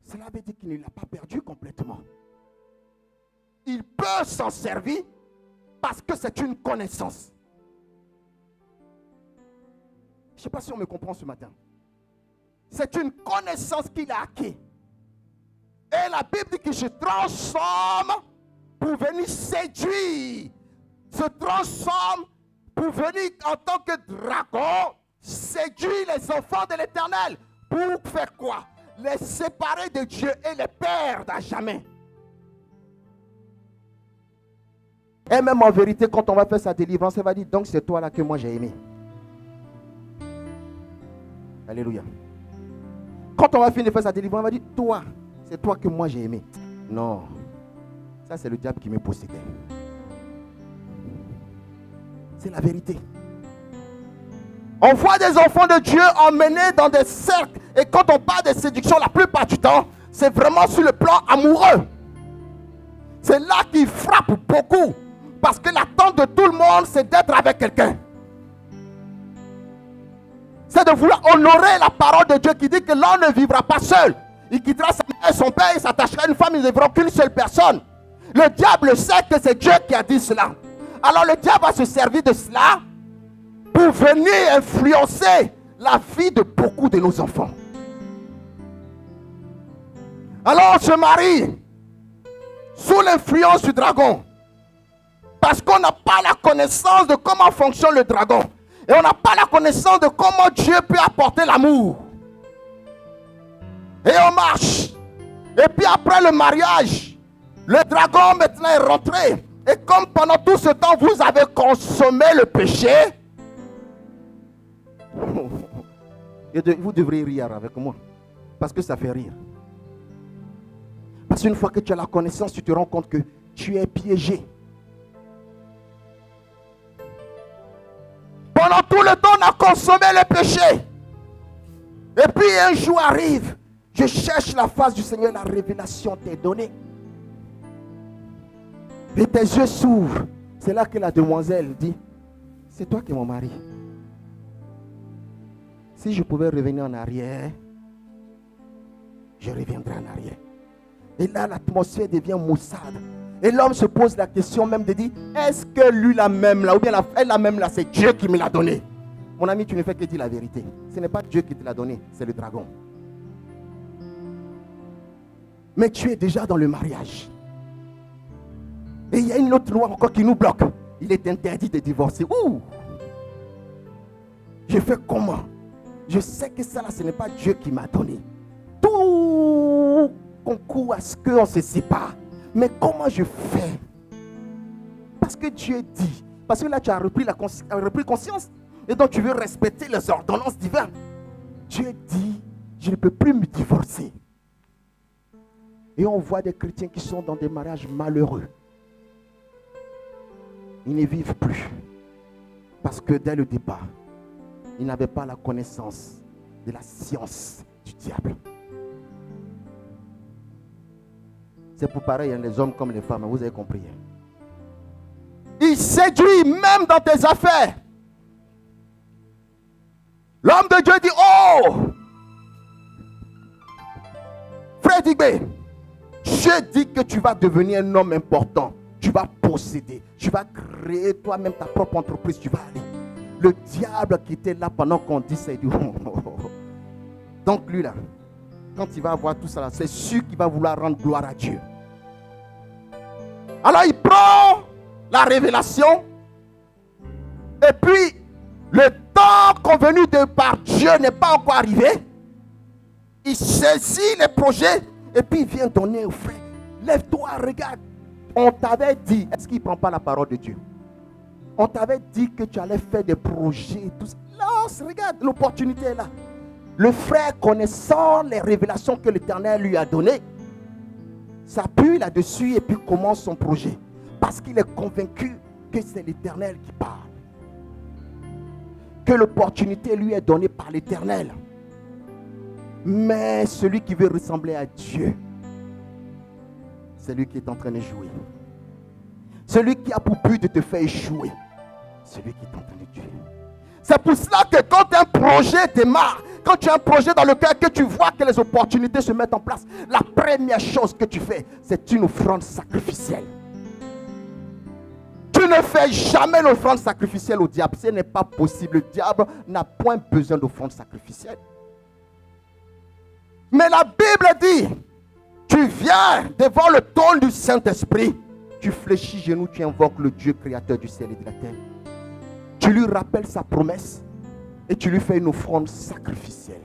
Speaker 1: Cela veut dire qu'il ne l'a pas perdu complètement. Il peut s'en servir parce que c'est une connaissance. Je ne sais pas si on me comprend ce matin. C'est une connaissance qu'il a acquis. Et la Bible dit qu'il se transforme pour venir séduire. Se transforme pour venir en tant que dragon séduire les enfants de l'Éternel. Pour faire quoi? les séparer de Dieu et les perdre à jamais. Et même en vérité, quand on va faire sa délivrance, elle va dire, donc c'est toi là que moi j'ai aimé. Alléluia. Quand on va finir de faire sa délivrance, on va dire, toi, c'est toi que moi j'ai aimé. Non. Ça, c'est le diable qui me possédait. C'est la vérité. On voit des enfants de Dieu emmenés dans des cercles. Et quand on parle de séduction, la plupart du temps, c'est vraiment sur le plan amoureux. C'est là qu'il frappe beaucoup. Parce que l'attente de tout le monde, c'est d'être avec quelqu'un. C'est de vouloir honorer la parole de Dieu qui dit que l'homme ne vivra pas seul. Il quittera sa mère et son père, il s'attachera à une femme, ils ne vivront qu'une seule personne. Le diable sait que c'est Dieu qui a dit cela. Alors le diable va se servir de cela pour venir influencer la vie de beaucoup de nos enfants. Alors on se marie sous l'influence du dragon. Parce qu'on n'a pas la connaissance de comment fonctionne le dragon. Et on n'a pas la connaissance de comment Dieu peut apporter l'amour. Et on marche. Et puis après le mariage, le dragon maintenant est rentré. Et comme pendant tout ce temps, vous avez consommé le péché, vous devrez rire avec moi. Parce que ça fait rire. Parce qu'une fois que tu as la connaissance, tu te rends compte que tu es piégé. Pendant tout le temps, on a consommé le péché. Et puis un jour arrive, je cherche la face du Seigneur, la révélation t'est donnée. Et tes yeux s'ouvrent. C'est là que la demoiselle dit, c'est toi qui es mon mari. Si je pouvais revenir en arrière, je reviendrai en arrière. Et là, l'atmosphère devient maussade. Et l'homme se pose la question même de dire, est-ce que lui la même là, ou bien elle la même là, c'est Dieu qui me l'a donné? Mon ami, tu ne fais que dire la vérité. Ce n'est pas Dieu qui te l'a donné, c'est le dragon. Mais tu es déjà dans le mariage. Et il y a une autre loi encore qui nous bloque. Il est interdit de divorcer. Ouh! Je fais comment? Je sais que ça là, ce n'est pas Dieu qui m'a donné. Tout concourt à ce qu'on se sépare. Mais comment je fais? Parce que Dieu dit. Parce que là, tu as repris conscience. Et donc, tu veux respecter les ordonnances divines. Dieu dit, je ne peux plus me divorcer. Et on voit des chrétiens qui sont dans des mariages malheureux. Ils ne vivent plus. Parce que dès le départ, ils n'avaient pas la connaissance de la science du diable. C'est pour pareil, hein, les hommes comme les femmes, vous avez compris. Il séduit même dans tes affaires. L'homme de Dieu dit, oh, Frère Digbe, Dieu dit que tu vas devenir un homme important. Tu vas posséder. Tu vas créer toi-même ta propre entreprise. Tu vas aller. Le diable qui était là pendant qu'on dit ça, il dit, donc lui là, quand il va avoir tout ça là, c'est sûr qu'il va vouloir rendre gloire à Dieu. Alors il prend la révélation. Et puis, le temps convenu par Dieu n'est pas encore arrivé. Il saisit les projets. Et puis il vient donner au frère. Lève-toi, regarde. On t'avait dit. Est-ce qu'il ne prend pas la parole de Dieu? On t'avait dit que tu allais faire des projets et tout ça. Lance, regarde, l'opportunité est là. Le frère, connaissant les révélations que l'Éternel lui a données, s'appuie là-dessus et puis commence son projet. Parce qu'il est convaincu que c'est l'Éternel qui parle. Que l'opportunité lui est donnée par l'Éternel. Mais celui qui veut ressembler à Dieu, c'est lui qui est en train de jouer. Celui qui a pour but de te faire échouer, c'est lui qui est en train de tuer. C'est pour cela que quand un projet démarre, quand tu as un projet dans le cœur, que tu vois que les opportunités se mettent en place, la première chose que tu fais, c'est une offrande sacrificielle. Tu ne fais jamais l'offrande sacrificielle au diable. Ce n'est pas possible. Le diable n'a point besoin d'offrande sacrificielle. Mais la Bible dit, tu viens devant le trône du Saint-Esprit, tu fléchis genoux, tu invoques le Dieu créateur du ciel et de la terre. Tu lui rappelles sa promesse et tu lui fais une offrande sacrificielle.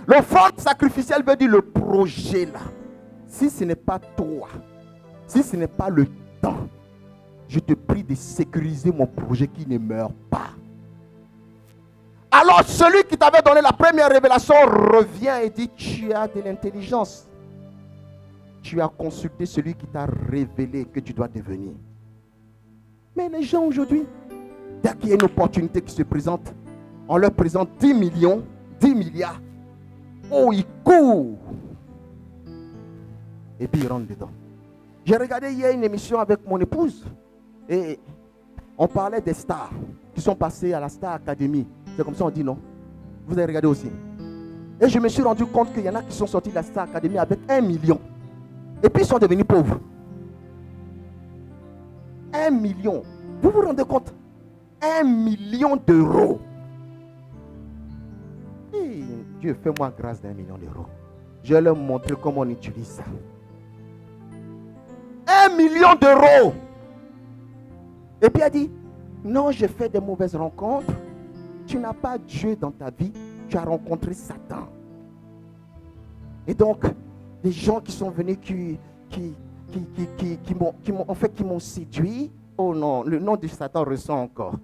Speaker 1: L'offrande sacrificielle veut dire le projet là. Si ce n'est pas toi, si ce n'est pas le temps, je te prie de sécuriser mon projet qui ne meurt pas. Alors celui qui t'avait donné la première révélation revient et dit, tu as de l'intelligence. Tu as consulté celui qui t'a révélé que tu dois devenir. Mais les gens aujourd'hui, dès qu'il y a une opportunité qui se présente, on leur présente 10 millions, 10 milliards. Oh, ils courent. Et puis ils rentrent dedans. J'ai regardé hier une émission avec mon épouse. Et on parlait des stars qui sont passés à la Star Academy. C'est comme ça on dit non. Vous avez regardé aussi. Et je me suis rendu compte qu'il y en a qui sont sortis de la Star Academy avec 1 million. Et puis ils sont devenus pauvres. 1 million. Vous vous rendez compte? 1 million d'euros. Et Dieu, fais-moi grâce d'1 million d'euros. Je vais leur montrer comment on utilise ça. 1 million d'euros. Et puis elle dit, non, j'ai fait des mauvaises rencontres. Tu n'as pas Dieu dans ta vie. Tu as rencontré Satan. Et donc, des gens qui sont venus qui m'ont séduit. Oh non, le nom de Satan ressent encore.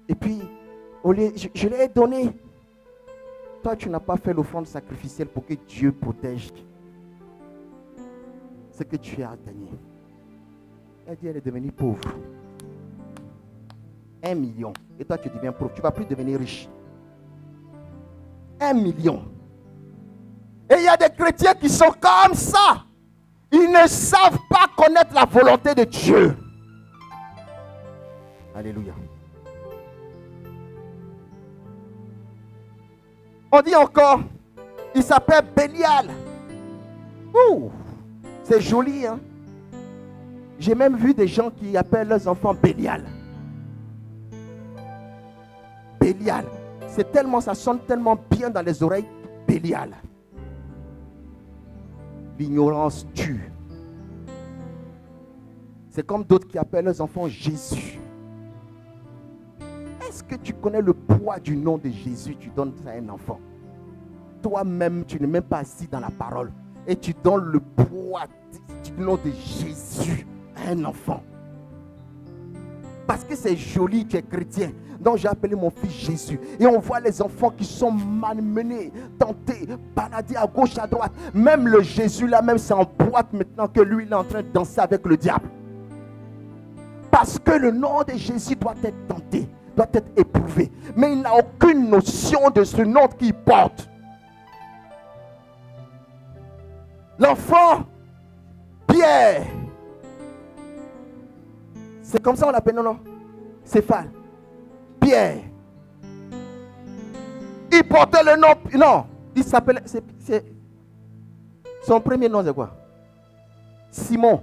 Speaker 1: Et puis, je l'ai donné. Toi, tu n'as pas fait l'offrande sacrificielle pour que Dieu protège ce que tu as gagné. Elle dit, elle est devenue pauvre. 1 million. Et toi, tu deviens pauvre. Tu ne vas plus devenir riche. 1 million. Et il y a des chrétiens qui sont comme ça. Ils ne savent pas connaître la volonté de Dieu. Alléluia. On dit encore, il s'appelle Bélial. Ouh, c'est joli, hein? J'ai même vu des gens qui appellent leurs enfants Bélial. Bélial. C'est tellement, ça sonne tellement bien dans les oreilles. Bélial. L'ignorance tue. C'est comme d'autres qui appellent leurs enfants Jésus. Est-ce que tu connais le poids du nom de Jésus? Tu donnes ça à un enfant. Toi-même, tu n'es même pas assis dans la parole. Et tu donnes le poids du nom de Jésus à un enfant. Parce que c'est joli, tu es chrétien. Donc j'ai appelé mon fils Jésus. Et on voit les enfants qui sont malmenés, tentés, baladés à gauche, à droite. Même le Jésus là, même c'est en boîte maintenant que lui il est en train de danser avec le diable. Parce que le nom de Jésus doit être tenté, doit être éprouvé. Mais il n'a aucune notion de ce nom qu'il porte. L'enfant Pierre. C'est comme ça on l'appelle, non? Céphale. Pierre. Il portait le nom. Non, il s'appelait. Son premier nom, c'est quoi? Simon.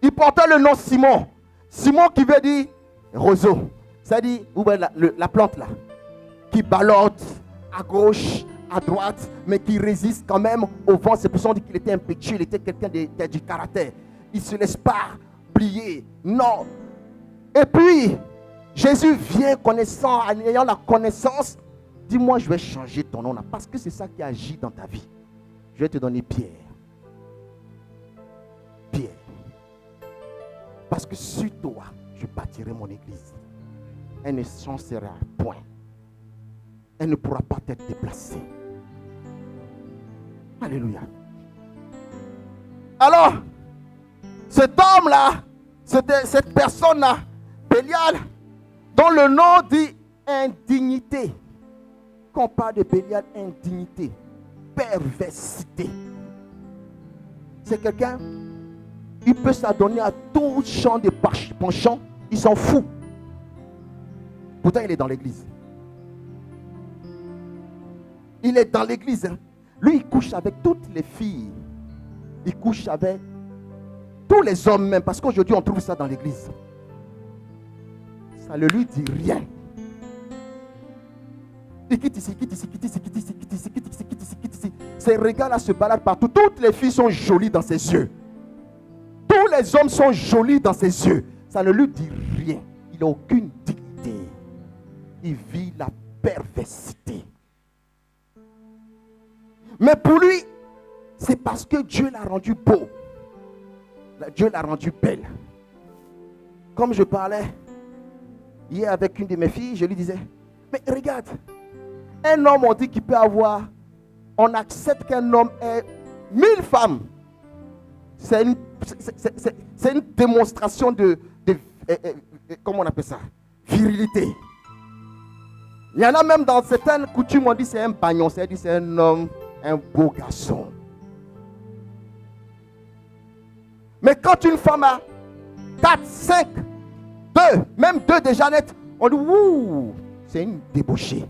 Speaker 1: Il portait le nom Simon. Simon qui veut dire roseau. Ça dit, la plante là, qui ballotte à gauche, à droite, mais qui résiste quand même au vent. C'est pour ça qu'on dit qu'il était impétueux, il était quelqu'un du caractère. Il ne se laisse pas plier. Non. Et puis, Jésus vient connaissant, en ayant la connaissance, dis-moi, je vais changer ton nom là, parce que c'est ça qui agit dans ta vie. Je vais te donner Pierre. Pierre. Parce que sur toi, je bâtirai mon église. Elle ne chancera point. Elle ne pourra pas être déplacée. Alléluia. Alors, cet homme-là, cette personne-là, Bélial, dont le nom dit indignité. Quand on parle de Bélial, indignité, perversité. C'est quelqu'un, il peut s'adonner à tout champ de penchant, il s'en fout. Pourtant, il est dans l'église. Il est dans l'église. Hein. Lui, il couche avec toutes les filles. Il couche avec tous les hommes même, parce qu'aujourd'hui, on trouve ça dans l'église. Ça ne lui dit rien. Il quitte ici, quitte ici, quitte ici, quitte ici, quitte ici, quitte ici, quitte ici, quitte ici. Ces regards-là se baladent partout. Toutes les filles sont jolies dans ses yeux. Tous les hommes sont jolis dans ses yeux. Ça ne lui dit rien. Il n'a aucune dignité. Il vit la perversité. Mais pour lui, c'est parce que Dieu l'a rendu beau. Dieu l'a rendu belle. Comme je parlais hier avec une de mes filles, je lui disais, mais regarde, un homme, on dit qu'il peut avoir, on accepte qu'un homme ait 1000 femmes. C'est une démonstration de comment on appelle ça? Virilité. Il y en a même dans certaines coutumes, on dit c'est un bagnon, c'est-à-dire c'est un homme, un beau garçon. Mais quand une femme a 4, 5, 2, même 2 déjà nettes, on dit ouh, c'est une débauchée.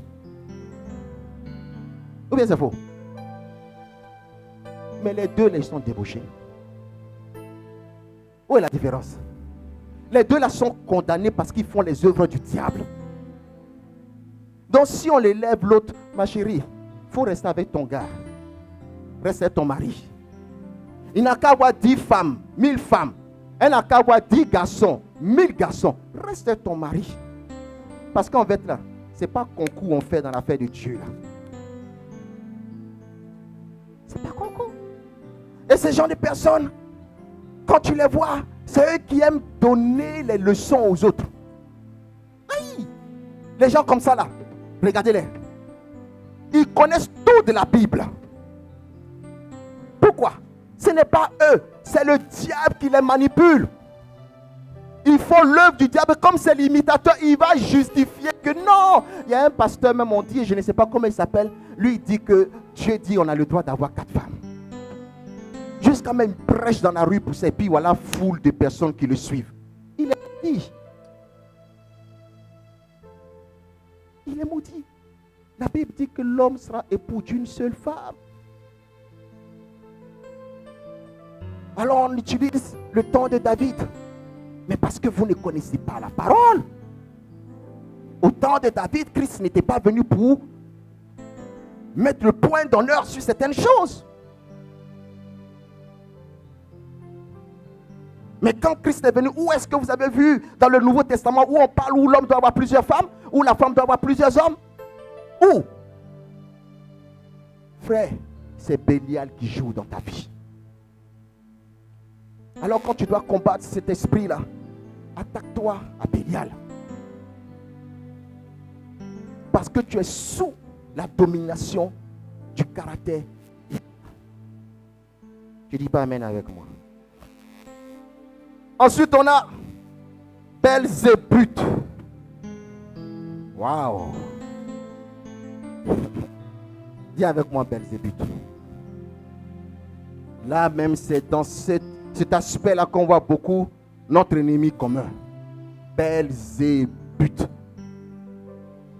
Speaker 1: Ou bien c'est faux? Mais les deux les sont débauchés. Où est la différence? Les deux là sont condamnés parce qu'ils font les œuvres du diable. Donc si on les lève l'autre, ma chérie, il faut rester avec ton gars. Reste avec ton mari. Il n'a qu'à avoir 10 femmes, 1000 femmes. Elle n'a qu'à avoir 10 garçons, 1000 garçons. Reste avec ton mari. Parce qu'en fait là, ce n'est pas concours on fait dans l'affaire de Dieu là. C'est pas concours. Et ces gens de personnes, quand tu les vois, c'est eux qui aiment donner les leçons aux autres. Aïe! Les gens comme ça là, regardez-les. Ils connaissent tout de la Bible. Pourquoi? Ce n'est pas eux, c'est le diable qui les manipule. Ils font l'œuvre du diable comme c'est l'imitateur. Il va justifier que non. Il y a un pasteur même, on dit, je ne sais pas comment il s'appelle. Lui, il dit que Dieu dit on a le droit d'avoir 4 femmes. Jusqu'à même prêche dans la rue pour ses puis voilà, foule de personnes qui le suivent. Il est maudit. Il est maudit. La Bible dit que l'homme sera époux d'une seule femme. Alors on utilise le temps de David. Mais parce que vous ne connaissez pas la parole. Au temps de David, Christ n'était pas venu pour mettre le point d'honneur sur certaines choses. Mais quand Christ est venu, où est-ce que vous avez vu dans le Nouveau Testament où on parle où l'homme doit avoir plusieurs femmes, où la femme doit avoir plusieurs hommes? Où? Frère, c'est Bélial qui joue dans ta vie. Alors quand tu dois combattre cet esprit-là, attaque-toi à Bélial. Parce que tu es sous la domination du caractère. Tu dis pas amen avec moi. Ensuite, on a Belzébuth. Waouh. Dis avec moi Belzébuth. Là même, c'est dans cet aspect-là qu'on voit beaucoup notre ennemi commun. Belzébuth.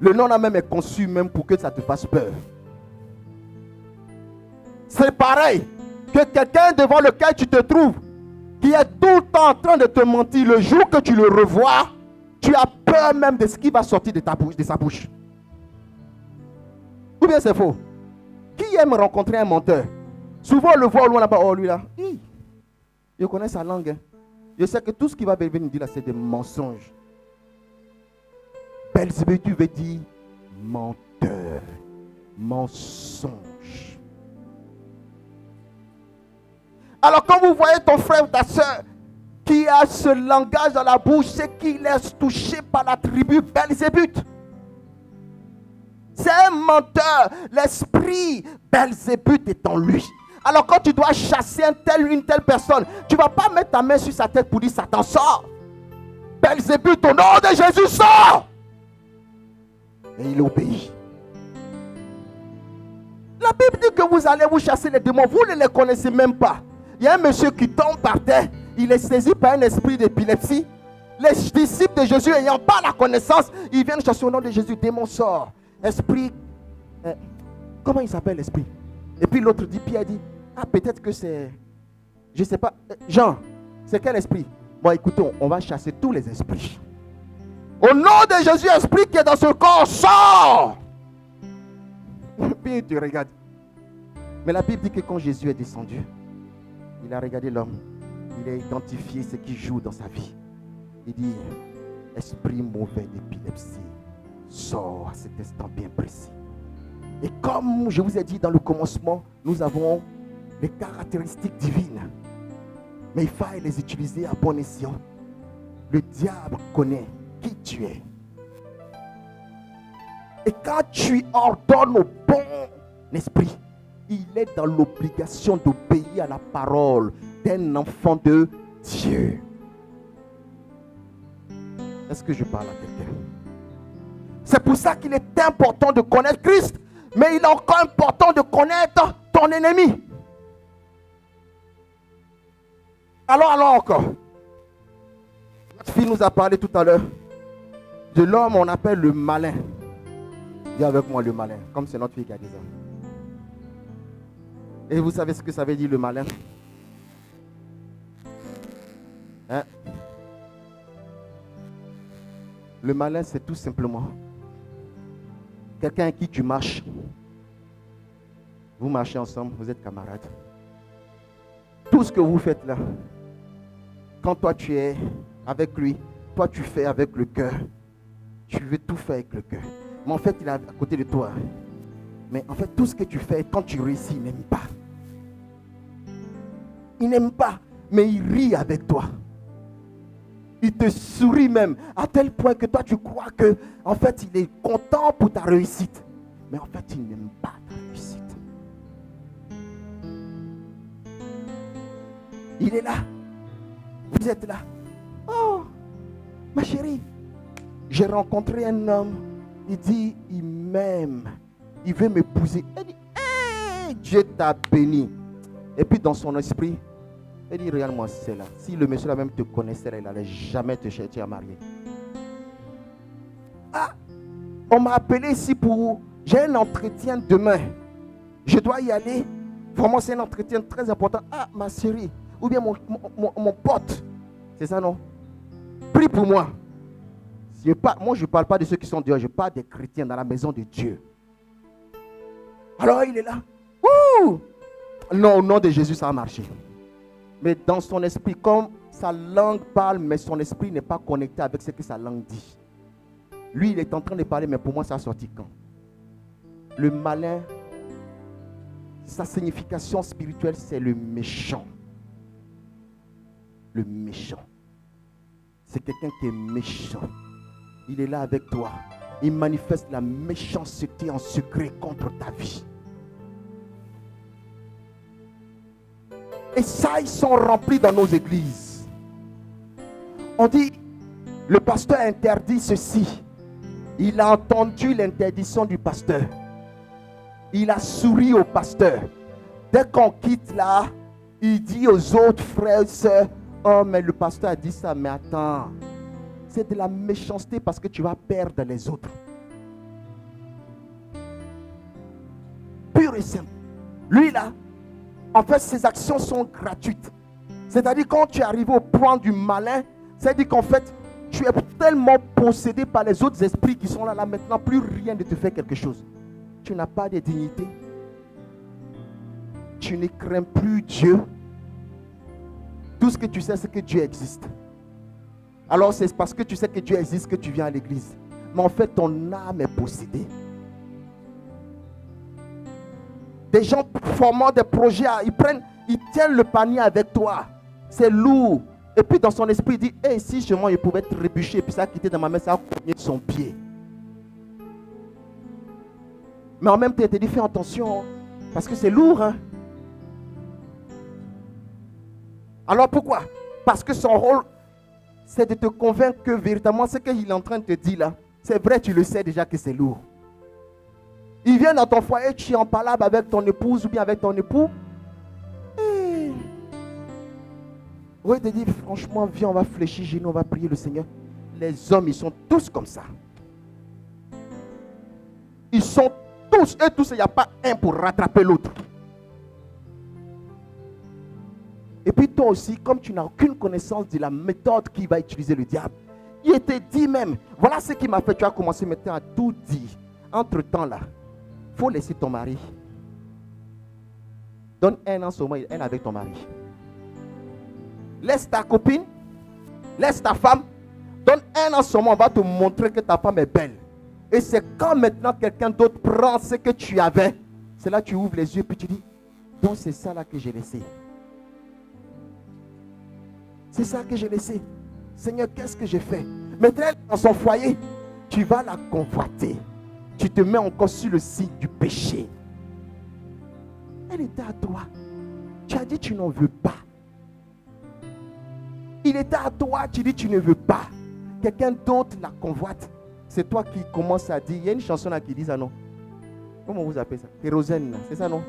Speaker 1: Le nom là même est conçu même pour que ça te fasse peur. C'est pareil que quelqu'un devant lequel tu te trouves, qui est tout le temps en train de te mentir, le jour que tu le revois, tu as peur même de ce qui va sortir de ta bouche, de sa bouche. Ou bien c'est faux? Qui aime rencontrer un menteur? Souvent on le voit au loin là-bas, oh lui là, je connais sa langue. Hein. Je sais que tout ce qu'il va venir nous dire là, c'est des mensonges. Belzébuth veut dire menteur, mensonge. Alors quand vous voyez ton frère ou ta soeur qui a ce langage dans la bouche, c'est qu'il est touché par la tribu Belzébuth. C'est un menteur. L'esprit Belzébuth est en lui. Alors quand tu dois chasser une telle personne, tu ne vas pas mettre ta main sur sa tête pour dire Satan sort. Belzébuth, au nom de Jésus, sort. Et il obéit. La Bible dit que vous allez vous chasser les démons. Vous ne les connaissez même pas. Il y a un monsieur qui tombe par terre. Il est saisi par un esprit d'épilepsie. Les disciples de Jésus n'ayant pas la connaissance, ils viennent chasser au nom de Jésus. Démon sort. Esprit. Comment il s'appelle l'esprit? Et puis l'autre dit, Pierre dit, peut-être que c'est, je ne sais pas. Jean, c'est quel esprit? Bon, écoutons, on va chasser tous les esprits. Au nom de Jésus, esprit qui est dans ce corps, sort. Puis tu regardes. Mais la Bible dit que quand Jésus est descendu, il a regardé l'homme. Il a identifié ce qui joue dans sa vie. Il dit, esprit mauvais d'épilepsie, sors à cet instant bien précis. Et comme je vous ai dit dans le commencement, nous avons les caractéristiques divines. Mais il faut les utiliser à bon escient. Le diable connaît qui tu es. Et quand tu ordonnes au bon esprit, il est dans l'obligation d'obéir à la parole d'un enfant de Dieu. Est-ce que je parle à quelqu'un? C'est pour ça qu'il est important de connaître Christ, mais il est encore important de connaître ton ennemi. Alors encore. Notre fille nous a parlé tout à l'heure de l'homme on appelle le malin. Dis avec moi le malin, comme c'est notre fille qui a dit ça. Et vous savez ce que ça veut dire le malin? Hein? Le malin, c'est tout simplement quelqu'un avec qui tu marches. Vous marchez ensemble, vous êtes camarades. Tout ce que vous faites là, quand toi tu es avec lui, toi tu fais avec le cœur. Tu veux tout faire avec le cœur. Mais en fait, il est à côté de toi. Mais en fait, tout ce que tu fais, quand tu réussis, il n'aime pas. Il n'aime pas, mais il rit avec toi. Il te sourit même, à tel point que toi tu crois que, en fait, il est content pour ta réussite. Mais en fait, il n'aime pas ta réussite. Il est là. Vous êtes là. Oh, ma chérie, j'ai rencontré un homme. Il dit, il m'aime. Il veut m'épouser. Elle dit, hey, Dieu t'a béni. Et puis dans son esprit, elle dit, regarde-moi, c'est là. Si le monsieur là même te connaissait, il n'allait jamais te chercher à marier. Ah, on m'a appelé ici pour... J'ai un entretien demain. Je dois y aller. Vraiment, c'est un entretien très important. Ah, ma chérie, ou bien mon pote. C'est ça, non? Prie pour moi. Moi, je ne parle pas de ceux qui sont dehors. Je parle des chrétiens dans la maison de Dieu. Alors, il est là. Ouh! Non, au nom de Jésus, ça a marché. Mais dans son esprit, comme sa langue parle, mais son esprit n'est pas connecté avec ce que sa langue dit. Lui, il est en train de parler, mais pour moi, ça a sorti quand? Le malin, sa signification spirituelle, c'est le méchant. Le méchant. C'est quelqu'un qui est méchant. Il est là avec toi. Il manifeste la méchanceté en secret contre ta vie. Et ça, ils sont remplis dans nos églises. On dit, le pasteur interdit ceci. Il a entendu l'interdiction du pasteur. Il a souri au pasteur. Dès qu'on quitte là, il dit aux autres frères et sœurs, oh mais le pasteur a dit ça, mais attends. C'est de la méchanceté parce que tu vas perdre les autres. Pur et simple. Lui là, en fait, ses actions sont gratuites. C'est-à-dire, quand tu arrives au point du malin, c'est-à-dire qu'en fait, tu es tellement possédé par les autres esprits qui sont là maintenant, plus rien ne te fait quelque chose. Tu n'as pas de dignité. Tu ne crains plus Dieu. Tout ce que tu sais, c'est que Dieu existe. Alors, c'est parce que tu sais que Dieu existe que tu viens à l'église. Mais en fait, ton âme est possédée. Des gens formant des projets, ils tiennent le panier avec toi. C'est lourd. Et puis dans son esprit, il dit, hey, si seulement il pouvait trébucher, puis ça a quitté dans ma main, ça a cogné son pied. Mais en même temps, il te dit, fais attention, parce que c'est lourd. Hein? Alors pourquoi? Parce que son rôle, c'est de te convaincre que véritablement, ce qu'il est en train de te dire là, c'est vrai, tu le sais déjà que c'est lourd. Il vient dans ton foyer, tu es en palabre avec ton épouse ou bien avec ton époux. Oui, il te dit, franchement, viens, on va fléchir genoux, on va prier le Seigneur. Les hommes, ils sont tous comme ça. Ils sont tous, et tous, il n'y a pas un pour rattraper l'autre. Et puis toi aussi, comme tu n'as aucune connaissance de la méthode qu'il va utiliser le diable, il te dit même, voilà ce qui m'a fait, tu as commencé maintenant à tout dire. Entre-temps là, il faut laisser ton mari. Donne un an seulement, elle avec ton mari. Laisse ta copine, laisse ta femme. Donne un an seulement, on va te montrer que ta femme est belle. Et c'est quand maintenant quelqu'un d'autre prend ce que tu avais, c'est là que tu ouvres les yeux et puis tu dis, donc c'est ça là que j'ai laissé. C'est ça que j'ai laissé. Seigneur, qu'est-ce que j'ai fait? Maintenant, elle est dans son foyer, tu vas la convoiter. Tu te mets encore sur le signe du péché. Elle était à toi. Tu as dit tu n'en veux pas. Il était à toi, tu dis tu ne veux pas. Quelqu'un d'autre la convoite. C'est toi qui commences à dire. Il y a une chanson là qui dit ça, non? Comment vous appelez ça? Kérosène, c'est ça, non?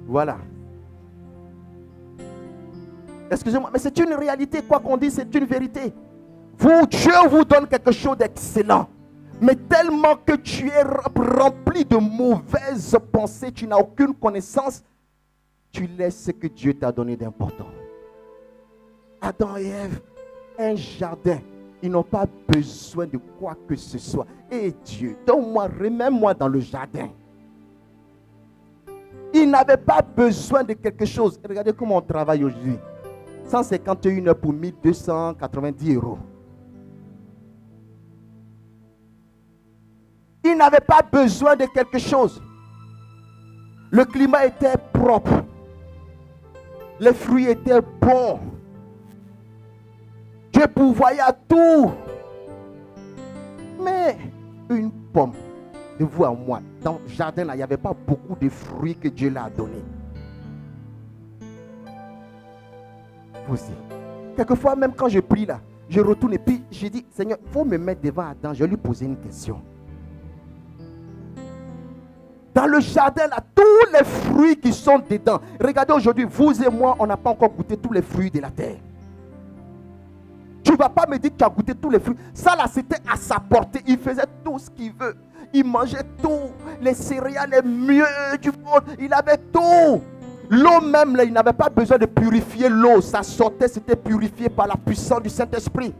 Speaker 1: Voilà. Excusez-moi, mais c'est une réalité. Quoi qu'on dise, c'est une vérité. Dieu vous donne quelque chose d'excellent. Mais tellement que tu es rempli de mauvaises pensées, tu n'as aucune connaissance, tu laisses ce que Dieu t'a donné d'important. Adam et Ève, un jardin, ils n'ont pas besoin de quoi que ce soit. Et Dieu, donne-moi, remets-moi dans le jardin. Ils n'avaient pas besoin de quelque chose. Regardez comment on travaille aujourd'hui. 151 heures pour 1290 euros. Ils n'avaient pas besoin de quelque chose. Le climat était propre. Les fruits étaient bons. Dieu pourvoyait à tout. Mais une pomme, de vous à moi, dans le jardin, là, il n'y avait pas beaucoup de fruits que Dieu l'a donné. Vous aussi. Quelquefois, même quand je prie là, je retourne et puis je dis, Seigneur, il faut me mettre devant Adam. Je vais lui poser une question. Dans le jardin, là, tous les fruits qui sont dedans. Regardez aujourd'hui, vous et moi, on n'a pas encore goûté tous les fruits de la terre. Tu ne vas pas me dire que tu as goûté tous les fruits. Ça là, c'était à sa portée. Il faisait tout ce qu'il veut. Il mangeait tout. Les céréales les mieux du monde. Il avait tout. L'eau même, là, il n'avait pas besoin de purifier l'eau. Ça sortait, c'était purifié par la puissance du Saint-Esprit.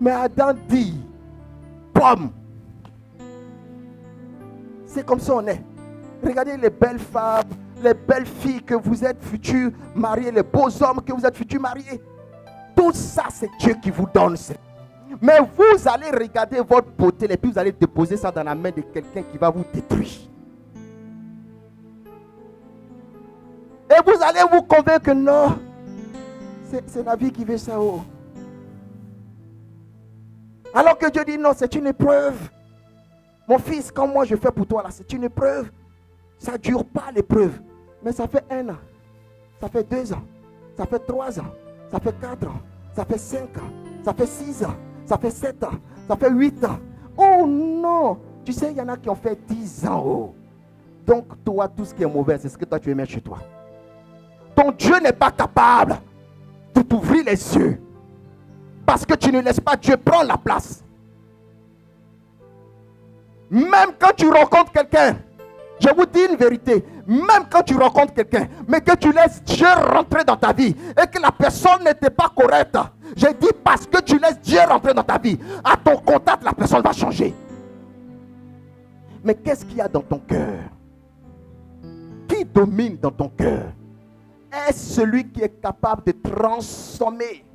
Speaker 1: Mais Adam dit, pomme. C'est comme ça on est. Regardez les belles femmes, les belles filles que vous êtes futures mariées, les beaux hommes que vous êtes futurs mariés. Tout ça, c'est Dieu qui vous donne. Mais vous allez regarder votre beauté et puis vous allez déposer ça dans la main de quelqu'un qui va vous détruire. Et vous allez vous convaincre que non, c'est la vie qui veut ça. Oh. Alors que Dieu dit non, c'est une épreuve. Mon fils, comme moi je fais pour toi là, c'est une épreuve. Ça ne dure pas l'épreuve. Mais ça fait 1 an. Ça fait 2 ans. Ça fait 3 ans. Ça fait 4 ans. Ça fait 5 ans. Ça fait 6 ans. Ça fait 7 ans. Ça fait 8 ans. Oh non. Tu sais, il y en a qui ont fait 10 ans. Oh. Donc toi, tout ce qui est mauvais, c'est ce que toi tu veux mettre chez toi. Ton Dieu n'est pas capable de t'ouvrir les yeux. Parce que tu ne laisses pas Dieu prendre la place. Même quand tu rencontres quelqu'un, je vous dis une vérité, même quand tu rencontres quelqu'un, mais que tu laisses Dieu rentrer dans ta vie et que la personne n'était pas correcte, j'ai dit parce que tu laisses Dieu rentrer dans ta vie, à ton contact, la personne va changer. Mais qu'est-ce qu'il y a dans ton cœur? Qui domine dans ton cœur? Est-ce celui qui est capable de transformer?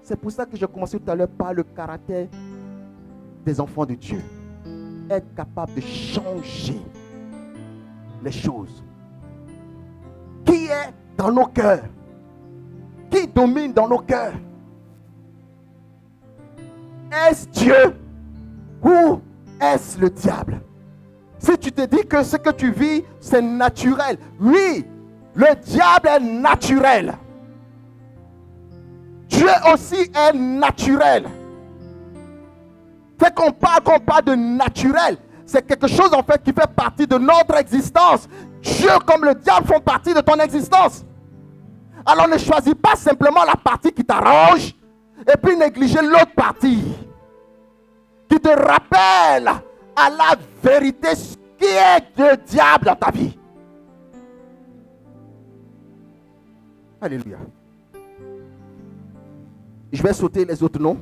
Speaker 1: C'est pour ça que j'ai commencé tout à l'heure par le caractère des enfants de Dieu. Être capable de changer les choses. Qui est dans nos cœurs? Qui domine dans nos cœurs? Est-ce Dieu ou est-ce le diable? Si tu te dis que ce que tu vis, c'est naturel. Oui, le diable est naturel. Dieu aussi est naturel. Fait qu'on parle de naturel. C'est quelque chose en fait qui fait partie de notre existence. Dieu comme le diable font partie de ton existence. Alors ne choisis pas simplement la partie qui t'arrange et puis négliger l'autre partie qui te rappelle à la vérité ce qui est le diable dans ta vie. Alléluia. Je vais sauter les autres noms.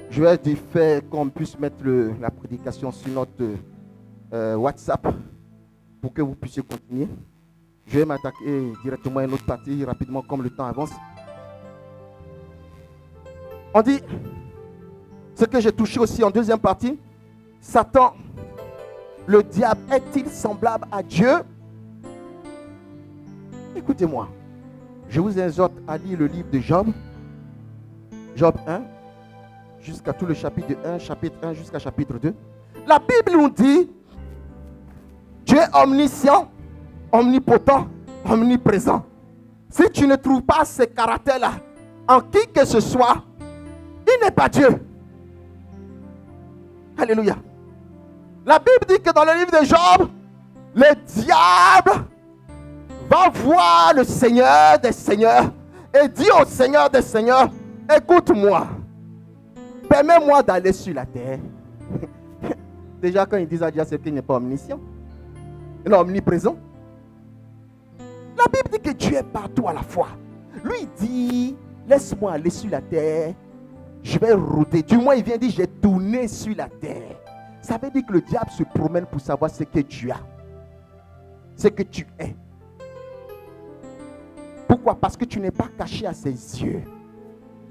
Speaker 1: Je vais faire qu'on puisse mettre la prédication sur notre WhatsApp pour que vous puissiez continuer. Je vais m'attaquer directement à une autre partie rapidement comme le temps avance. On dit, ce que j'ai touché aussi en deuxième partie, Satan, le diable, est-il semblable à Dieu? Écoutez-moi, je vous exhorte à lire le livre de Job, Job 1, jusqu'à tout le chapitre 1, chapitre 1 jusqu'à chapitre 2. La Bible nous dit, Dieu est omniscient, omnipotent, omniprésent. Si tu ne trouves pas ces caractères-là en qui que ce soit, il n'est pas Dieu. Alléluia. La Bible dit que dans le livre de Job, le diable va voir le Seigneur des Seigneurs et dit au Seigneur des Seigneurs, écoute-moi, permets-moi d'aller sur la terre. Déjà quand ils disent à Dieu, c'est qu'il n'est pas omniscient, il est omniprésent. La Bible dit que Dieu est partout à la fois. Lui dit, laisse-moi aller sur la terre, je vais rôder. Du moins il vient dire, j'ai tourné sur la terre. Ça veut dire que le diable se promène pour savoir ce que tu as, ce que tu es. Pourquoi? Parce que tu n'es pas caché à ses yeux.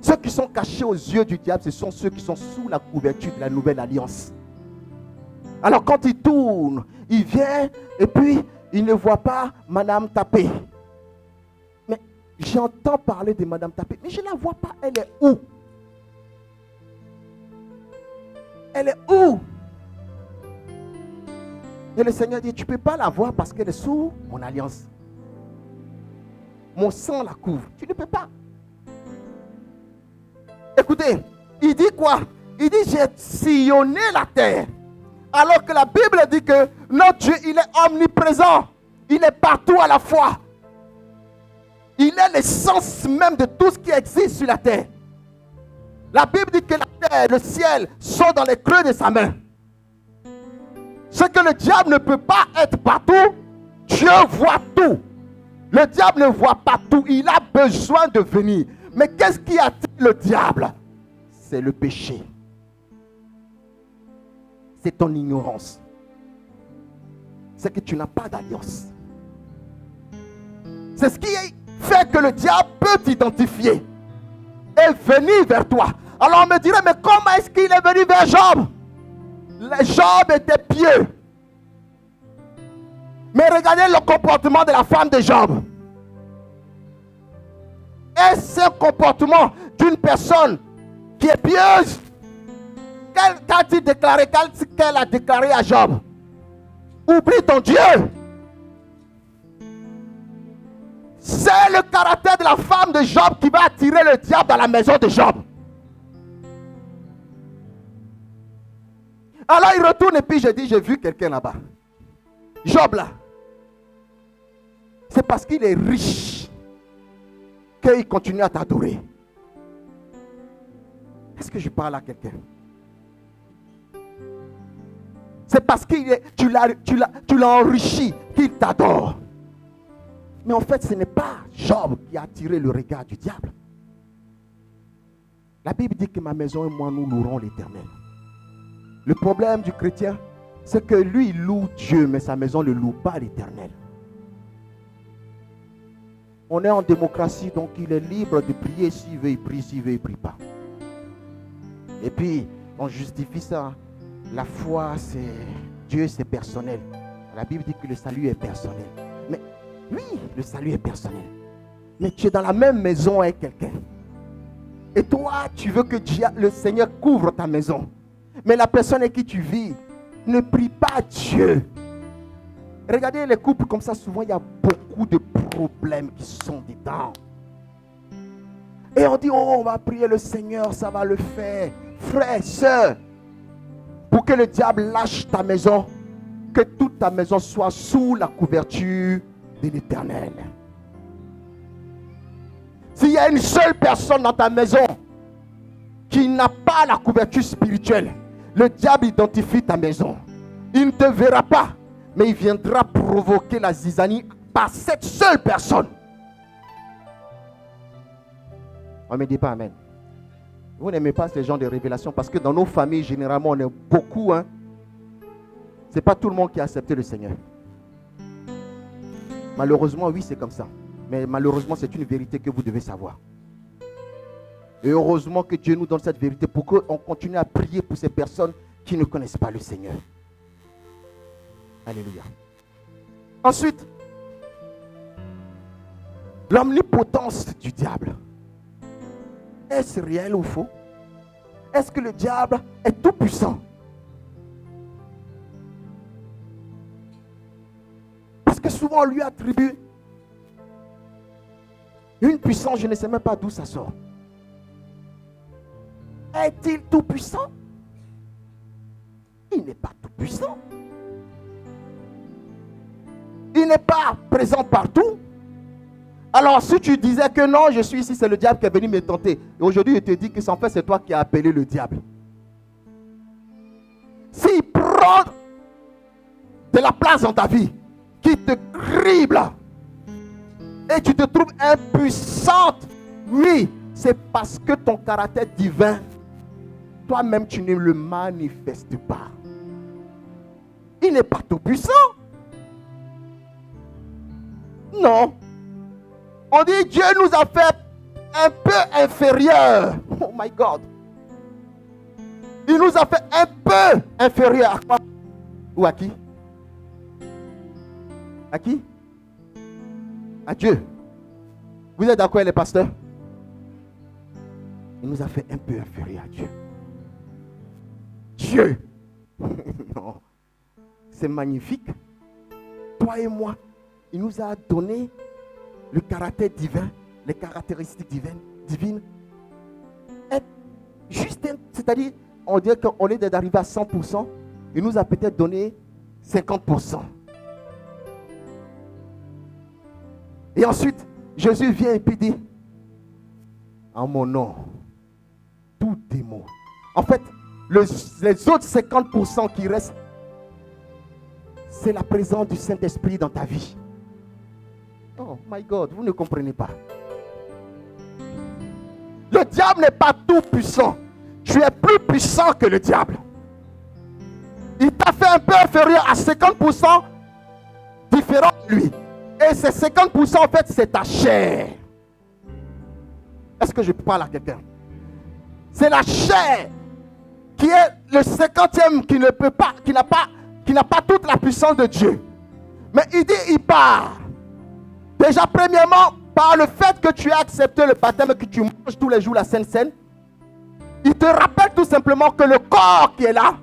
Speaker 1: Ceux qui sont cachés aux yeux du diable, ce sont ceux qui sont sous la couverture de la nouvelle alliance. Alors quand il tourne, il vient et puis il ne voit pas Madame Tapé. Mais j'entends parler de Madame Tapé, mais je ne la vois pas. Elle est où? Elle est où? Et le Seigneur dit, tu ne peux pas la voir parce qu'elle est sous mon alliance. Mon sang la couvre. Tu ne peux pas. Écoutez, il dit quoi? Il dit, j'ai sillonné la terre. Alors que la Bible dit que notre Dieu, il est omniprésent. Il est partout à la fois. Il est l'essence même de tout ce qui existe sur la terre. La Bible dit que la terre, le ciel sont dans les creux de sa main. Ce que le diable ne peut pas être partout, Dieu voit tout. Le diable ne voit pas tout. Il a besoin de venir. Mais qu'est-ce qui attire le diable? C'est le péché. C'est ton ignorance. C'est que tu n'as pas d'alliance. C'est ce qui fait que le diable peut t'identifier et venir vers toi. Alors on me dirait, mais comment est-ce qu'il est venu vers Job? Job était pieux. Mais regardez le comportement de la femme de Job. Est-ce un comportement d'une personne qui est pieuse? Qu'a-t-il déclaré? Qu'elle a déclaré à Job? Oublie ton Dieu. C'est le caractère de la femme de Job qui va attirer le diable dans la maison de Job. Alors il retourne et puis je dis, j'ai vu quelqu'un là-bas. Job là. C'est parce qu'il est riche qu'il continue à t'adorer. Est-ce que je parle à quelqu'un? C'est parce que tu l'as enrichi qu'il t'adore. Mais en fait, ce n'est pas Job qui a attiré le regard du diable. La Bible dit que ma maison et moi, nous louerons l'Éternel. Le problème du chrétien, c'est que lui, il loue Dieu, mais sa maison ne loue pas l'Éternel. On est en démocratie, donc il est libre de prier s'il veut, il prie, s'il veut, il ne prie pas. Et puis, on justifie ça. La foi, c'est Dieu, c'est personnel. La Bible dit que le salut est personnel. Mais oui, le salut est personnel. Mais tu es dans la même maison avec quelqu'un. Et toi, tu veux que le Seigneur couvre ta maison. Mais la personne avec qui tu vis ne prie pas Dieu. Regardez les couples comme ça, souvent il y a beaucoup de problèmes qui sont dedans. Et on dit, oh, on va prier le Seigneur, ça va le faire. Frère, sœur, pour que le diable lâche ta maison, que toute ta maison soit sous la couverture de l'Éternel. S'il y a une seule personne dans ta maison qui n'a pas la couverture spirituelle, le diable identifie ta maison. Il ne te verra pas, mais il viendra provoquer la zizanie par cette seule personne. On ne me dit pas amen. Vous n'aimez pas ce genre de révélation parce que dans nos familles, généralement, on est beaucoup. Ce n'est pas tout le monde qui a accepté le Seigneur. Malheureusement, oui, c'est comme ça. Mais malheureusement, c'est une vérité que vous devez savoir. Et heureusement que Dieu nous donne cette vérité pour qu'on continue à prier pour ces personnes qui ne connaissent pas le Seigneur. Alléluia. Ensuite, l'omnipotence du diable. Est-ce réel ou faux? Est-ce que le diable est tout puissant? Parce que souvent on lui attribue une puissance, je ne sais même pas d'où ça sort. Est-il tout puissant? Il n'est pas tout puissant. Il n'est pas présent partout. Alors si tu disais que non, je suis ici, c'est le diable qui est venu me tenter. Et aujourd'hui, il te dit que en fait, c'est toi qui as appelé le diable. S'il prend de la place dans ta vie, qui te crible, et tu te trouves impuissante, oui, c'est parce que ton caractère divin, toi-même, tu ne le manifestes pas. Il n'est pas tout puissant. Non. On dit Dieu nous a fait un peu inférieurs. Oh my God. Il nous a fait un peu inférieurs à quoi? Ou à qui? À qui? À Dieu. Vous êtes d'accord, les pasteurs? Il nous a fait un peu inférieurs à Dieu. Dieu. Non. C'est magnifique. Toi et moi, il nous a donné le caractère divin, les caractéristiques divines. C'est-à-dire, on dirait qu'au lieu d'arriver à 100%, il nous a peut-être donné 50%. Et ensuite, Jésus vient et puis dit, en mon nom, tout démon. En fait, les autres 50% qui restent, c'est la présence du Saint-Esprit dans ta vie. Oh my God, vous ne comprenez pas. Le diable n'est pas tout puissant. Tu es plus puissant que le diable. Il t'a fait un peu inférieur à 50% différent de lui. Et ces 50% en fait, c'est ta chair. Est-ce que je parle à quelqu'un? C'est la chair qui est le 50e qui ne peut pas, qui n'a pas toute la puissance de Dieu. Mais il dit, il part. Déjà, premièrement, par le fait que tu as accepté le baptême et que tu manges tous les jours la Sainte Seine, il te rappelle tout simplement que le corps qui est là,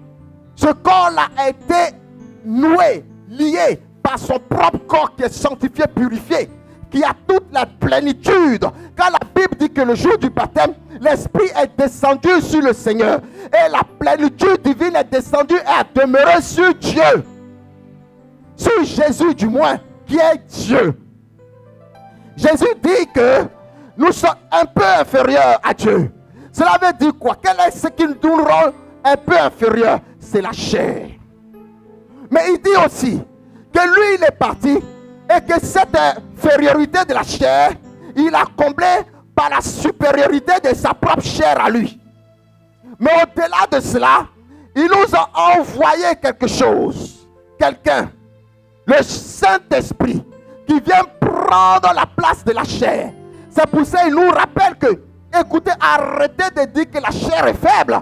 Speaker 1: ce corps-là a été noué, lié par son propre corps qui est sanctifié, purifié, qui a toute la plénitude. Quand la Bible dit que le jour du baptême, l'Esprit est descendu sur le Seigneur et la plénitude divine est descendue et a demeuré sur Dieu. Sur Jésus du moins, qui est Dieu. Jésus dit que nous sommes un peu inférieurs à Dieu. Cela veut dire quoi? Quel est ce qui nous rend un peu inférieurs? C'est la chair. Mais il dit aussi que lui, il est parti et que cette infériorité de la chair, il a comblé par la supériorité de sa propre chair à lui. Mais au-delà de cela, il nous a envoyé quelque chose. Quelqu'un, le Saint-Esprit, qui vient prendre la place de la chair. C'est pour ça qu'il nous rappelle que, écoutez, arrêtez de dire que la chair est faible.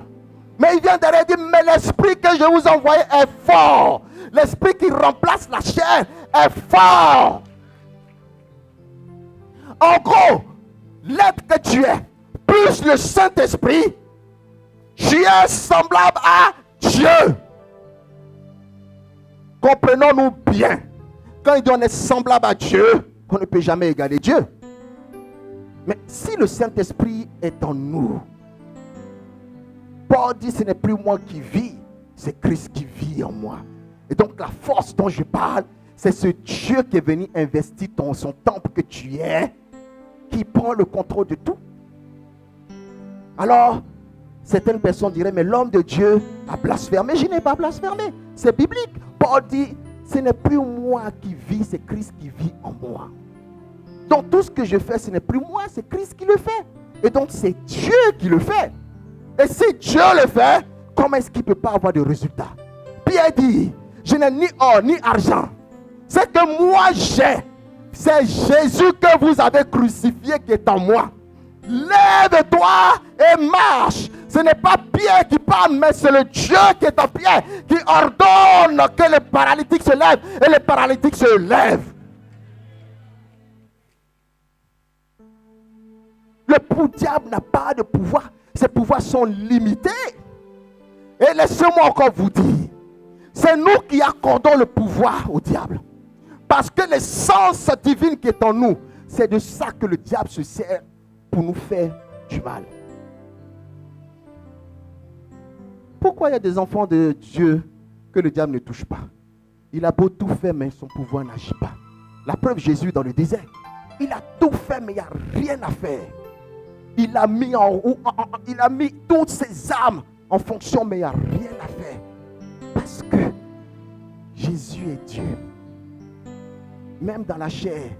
Speaker 1: Mais il vient derrière dire, mais l'esprit que je vous envoie est fort. L'esprit qui remplace la chair est fort. En gros, l'être que tu es, plus le Saint-Esprit, tu es semblable à Dieu. Comprenons-nous bien. Quand il dit on est semblable à Dieu, on ne peut jamais égaler Dieu. Mais si le Saint-Esprit est en nous, Paul dit ce n'est plus moi qui vis, c'est Christ qui vit en moi. Et donc la force dont je parle, c'est ce Dieu qui est venu investir dans son temple que tu es, qui prend le contrôle de tout. Alors, certaines personnes diraient, mais l'homme de Dieu a blasphémé. Je n'ai pas blasphémé, c'est biblique. Paul dit, ce n'est plus moi qui vis, c'est Christ qui vit en moi. Donc tout ce que je fais, ce n'est plus moi, c'est Christ qui le fait. Et donc c'est Dieu qui le fait. Et si Dieu le fait, comment est-ce qu'il ne peut pas avoir de résultat? Pierre dit, je n'ai ni or ni argent. Ce que moi j'ai, c'est Jésus que vous avez crucifié qui est en moi. Lève-toi et marche. Ce n'est pas Pierre qui parle, mais c'est le Dieu qui est en Pierre, qui ordonne que les paralytiques se lèvent et les paralytiques se lèvent. Le diable n'a pas de pouvoir. Ses pouvoirs sont limités. Et laissez-moi encore vous dire, c'est nous qui accordons le pouvoir au diable. Parce que l'essence divine qui est en nous, c'est de ça que le diable se sert pour nous faire du mal. Pourquoi il y a des enfants de Dieu que le diable ne touche pas? Il a beau tout faire, mais son pouvoir n'agit pas. La preuve, Jésus dans le désert, il a tout fait, mais il n'y a rien à faire. Il a mis toutes ses armes en fonction, mais il n'y a rien à faire. Parce que Jésus est Dieu. Même dans la chair,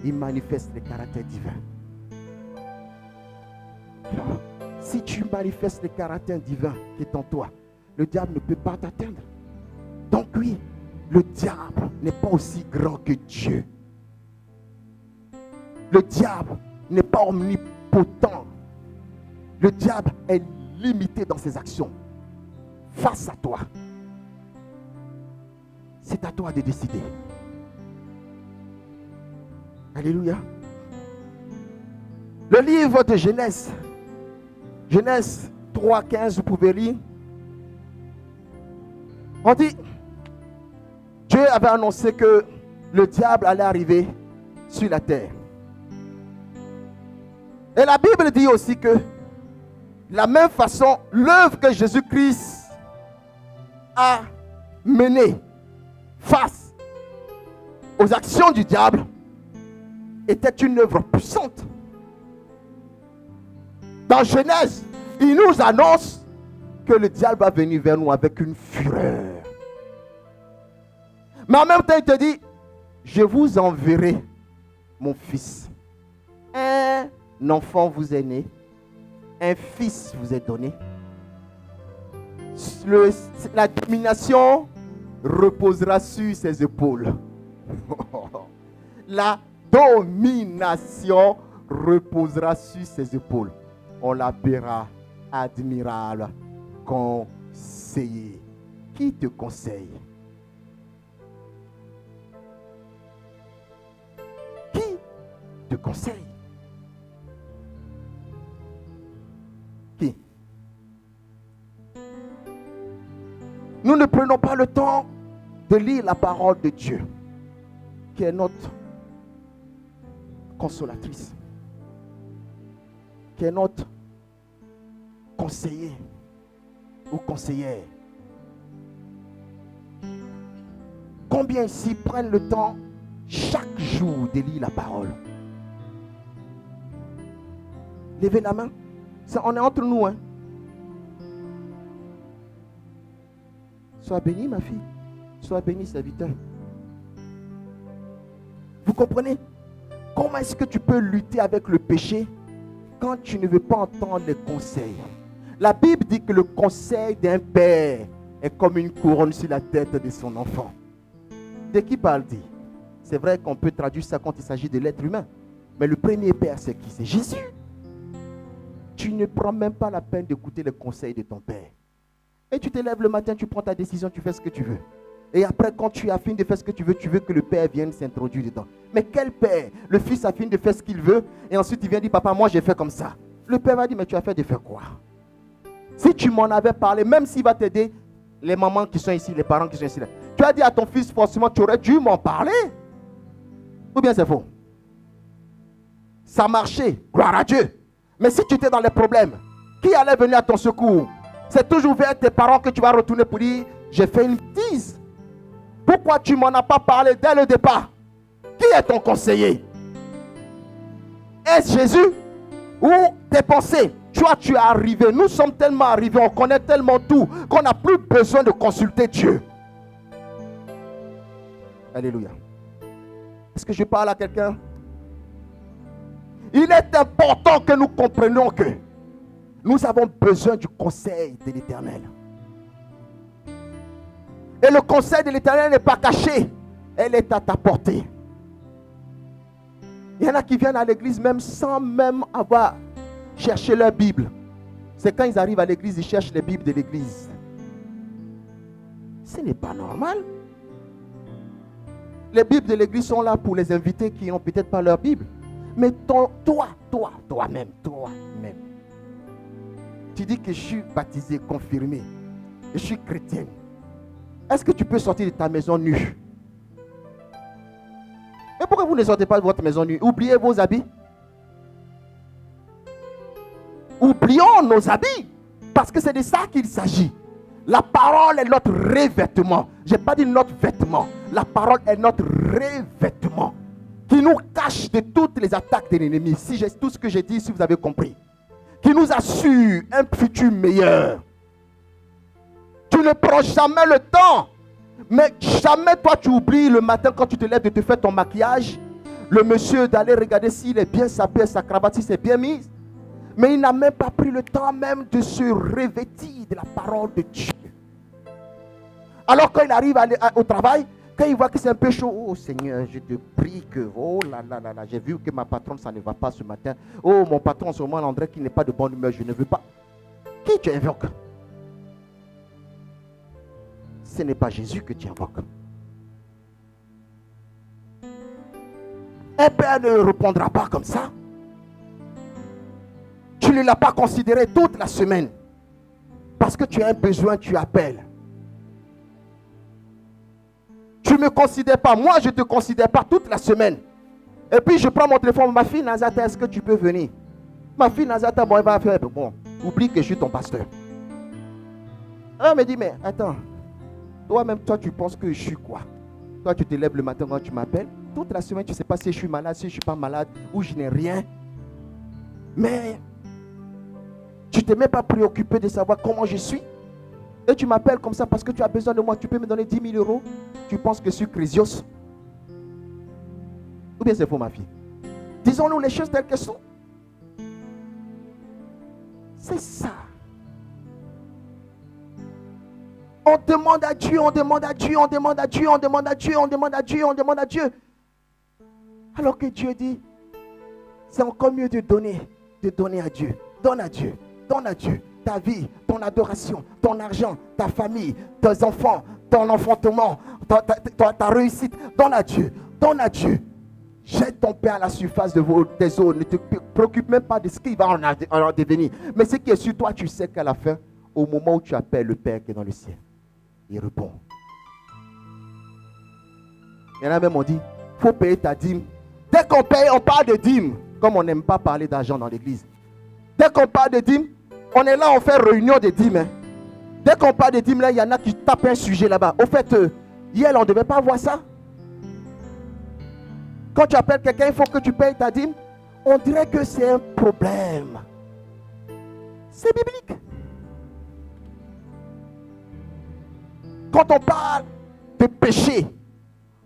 Speaker 1: il manifeste le caractère divin. Alors, si tu manifestes le caractère divin qui est en toi, le diable ne peut pas t'atteindre. Donc oui, le diable n'est pas aussi grand que Dieu. Le diable n'est pas omnipotent. Le diable est limité dans ses actions. Face à toi, c'est à toi de décider. Alléluia. Le livre de Genèse, Genèse 3:15, vous pouvez lire. On dit, Dieu avait annoncé que le diable allait arriver sur la terre. Et la Bible dit aussi que, de la même façon, l'œuvre que Jésus-Christ a menée face aux actions du diable était une œuvre puissante. Dans Genèse, il nous annonce que le diable va venir vers nous avec une fureur. Mais en même temps, il te dit, je vous enverrai mon fils. Un enfant vous est né, un fils vous est donné. La domination reposera sur ses épaules. La domination reposera sur ses épaules. On l'appellera admirable, conseiller. Qui te conseille? Qui te conseille? Qui? Nous ne prenons pas le temps de lire la parole de Dieu, qui est notre consolatrice, qui est notre conseiller ou conseillère. Combien ici prennent le temps chaque jour de lire la parole? Levez la main. On est entre nous. Hein? Sois béni, ma fille. Sois béni, serviteur. Vous comprenez? Comment est-ce que tu peux lutter avec le péché quand tu ne veux pas entendre les conseils? La Bible dit que le conseil d'un père est comme une couronne sur la tête de son enfant. De qui parle-t-il? C'est vrai qu'on peut traduire ça quand il s'agit de l'être humain. Mais le premier père, c'est qui? C'est Jésus. Tu ne prends même pas la peine d'écouter les conseils de ton père. Et tu te lèves le matin, tu prends ta décision, tu fais ce que tu veux. Et après, quand tu as fini de faire ce que tu veux que le père vienne s'introduire dedans. Mais quel père? Le fils a fini de faire ce qu'il veut et ensuite il vient dire, papa, moi j'ai fait comme ça. Le père va dire, mais tu as fait de faire quoi? Si tu m'en avais parlé, même s'il va t'aider, les mamans qui sont ici, les parents qui sont ici, là, tu as dit à ton fils, forcément, tu aurais dû m'en parler. Ou bien c'est faux? Ça marchait, gloire à Dieu. Mais si tu étais dans les problèmes, qui allait venir à ton secours? C'est toujours vers tes parents que tu vas retourner pour dire, j'ai fait une bêtise. Pourquoi tu ne m'en as pas parlé dès le départ? Qui est ton conseiller? Est-ce Jésus ou tes pensées? Tu es arrivé, nous sommes tellement arrivés, on connaît tellement tout qu'on n'a plus besoin de consulter Dieu. Alléluia. Est-ce que je parle à quelqu'un? Il est important que nous comprenions que nous avons besoin du conseil de l'Éternel. Et le conseil de l'Éternel n'est pas caché. Elle est à ta portée. Il y en a qui viennent à l'église même sans même avoir cherché leur Bible. C'est quand ils arrivent à l'église, ils cherchent les Bibles de l'église. Ce n'est pas normal. Les Bibles de l'église sont là pour les invités qui n'ont peut-être pas leur Bible. Mais toi-même, tu dis que je suis baptisé, confirmé, je suis chrétien. Est-ce que tu peux sortir de ta maison nue? Mais pourquoi vous ne sortez pas de votre maison nue? Oubliez vos habits. Oublions nos habits. Parce que c'est de ça qu'il s'agit. La parole est notre revêtement. Je n'ai pas dit notre vêtement. La parole est notre revêtement. Qui nous cache de toutes les attaques de l'ennemi. Si j'ai tout ce que j'ai dit, si vous avez compris. Qui nous assure un futur meilleur. Tu ne prends jamais le temps. Mais jamais toi tu oublies le matin quand tu te lèves de te faire ton maquillage. Le monsieur d'aller regarder s'il est bien sapé, sa cravate, si c'est bien mise. Mais il n'a même pas pris le temps même de se revêtir de la parole de Dieu. Alors quand il arrive au travail, quand il voit que c'est un peu chaud, oh Seigneur, je te prie que, oh là là là là, j'ai vu que ma patronne, ça ne va pas ce matin. Oh mon patron, en ce moment, André, qui n'est pas de bonne humeur, je ne veux pas. Qui tu invoques? Ce n'est pas Jésus que tu invoques. Un père ne répondra pas comme ça. Tu ne l'as pas considéré toute la semaine. Parce que tu as un besoin, tu appelles. Tu ne me considères pas. Moi, je ne te considère pas toute la semaine. Et puis, je prends mon téléphone. Ma fille Nazata, est-ce que tu peux venir? Ma fille Nazata, bon, elle va faire. Bon, oublie que je suis ton pasteur. Elle me dit, mais attends. Toi-même, toi, tu penses que je suis quoi? Toi, tu te lèves le matin quand tu m'appelles. Toute la semaine, tu ne sais pas si je suis malade, si je ne suis pas malade, ou je n'ai rien. Mais tu ne t'es même pas préoccupé de savoir comment je suis. Et tu m'appelles comme ça parce que tu as besoin de moi. Tu peux me donner 10 000 euros. Tu penses que je suis Chrysios? Ou bien c'est faux, ma fille? Disons-nous les choses telles qu'elles sont. C'est ça. On demande à Dieu, on demande à Dieu, on demande à Dieu, on demande à Dieu, on demande à Dieu, on demande à Dieu. Alors que Dieu dit, c'est encore mieux de donner à Dieu. Donne à Dieu, donne à Dieu ta vie, ton adoration, ton argent, ta famille, tes enfants, ton enfantement, ta réussite. Donne à Dieu, donne à Dieu. Jette ton pain à la surface des eaux. Ne te préoccupe même pas de ce qui va en devenir. Mais ce qui est sur toi, tu sais qu'à la fin, au moment où tu appelles le Père qui est dans le ciel, il répond. Il y en a même, on dit, il faut payer ta dîme. Dès qu'on paye, on parle de dîme. Comme on n'aime pas parler d'argent dans l'église. Dès qu'on parle de dîme, on est là, on fait réunion de dîmes. Hein. Dès qu'on parle de dîme, là, il y en a qui tapent un sujet là-bas. Au fait, hier, on ne devait pas voir ça. Quand tu appelles quelqu'un, il faut que tu payes ta dîme. On dirait que c'est un problème. C'est biblique. Quand on parle de péché,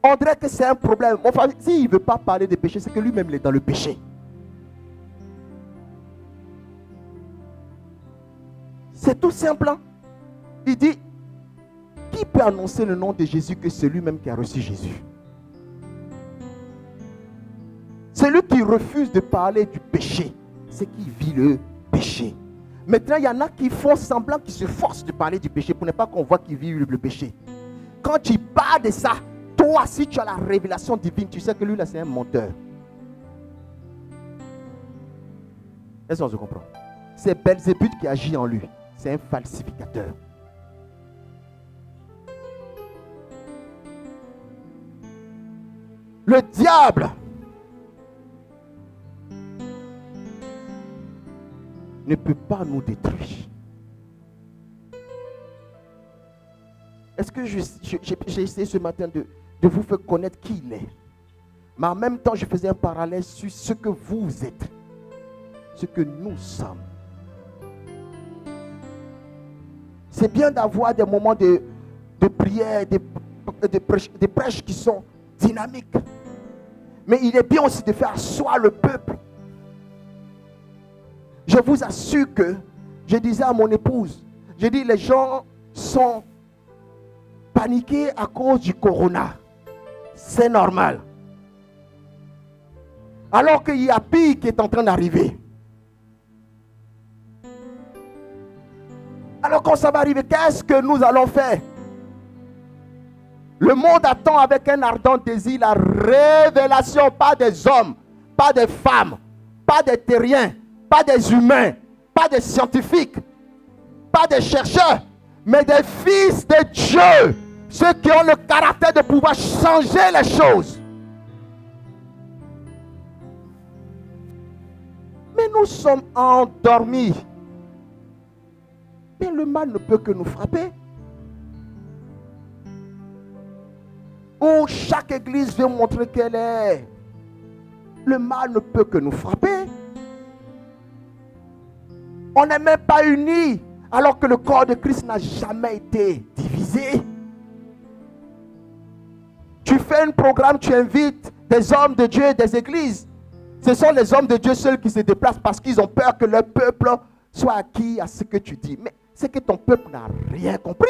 Speaker 1: on dirait que c'est un problème. Mon frère, s'il ne veut pas parler de péché, c'est que lui-même il est dans le péché. C'est tout simple. Hein? Il dit, qui peut annoncer le nom de Jésus que celui même qui a reçu Jésus? Celui qui refuse de parler du péché, c'est qui vit le péché. Maintenant, il y en a qui font semblant, qui se forcent de parler du péché pour ne pas qu'on voit qu'ils vivent le péché. Quand tu parles de ça, toi, si tu as la révélation divine, tu sais que lui là, c'est un menteur. Est-ce qu'on se comprend? C'est Belzébuth qui agit en lui. C'est un falsificateur. Le diable ne peut pas nous détruire. Est-ce que j'ai essayé ce matin de vous faire connaître qui il est? Mais en même temps, je faisais un parallèle sur ce que vous êtes, ce que nous sommes. C'est bien d'avoir des moments de prière, de prêches qui sont dynamiques. Mais il est bien aussi de faire asseoir le peuple. Je vous assure que, je disais à mon épouse, je dis les gens sont paniqués à cause du corona. C'est normal. Alors qu'il y a pire qui est en train d'arriver. Alors quand ça va arriver, qu'est-ce que nous allons faire? Le monde attend avec un ardent désir la révélation, pas des hommes, pas des femmes, pas des terriens, pas des humains, pas des scientifiques, pas des chercheurs, mais des fils de Dieu, ceux qui ont le caractère de pouvoir changer les choses. Mais nous sommes endormis. Mais le mal ne peut que nous frapper. Où chaque église veut montrer qu'elle est. Le mal ne peut que nous frapper. On n'est même pas unis, alors que le corps de Christ n'a jamais été divisé. Tu fais un programme, tu invites des hommes de Dieu, des églises. Ce sont les hommes de Dieu seuls qui se déplacent parce qu'ils ont peur que leur peuple soit acquis à ce que tu dis. Mais c'est que ton peuple n'a rien compris.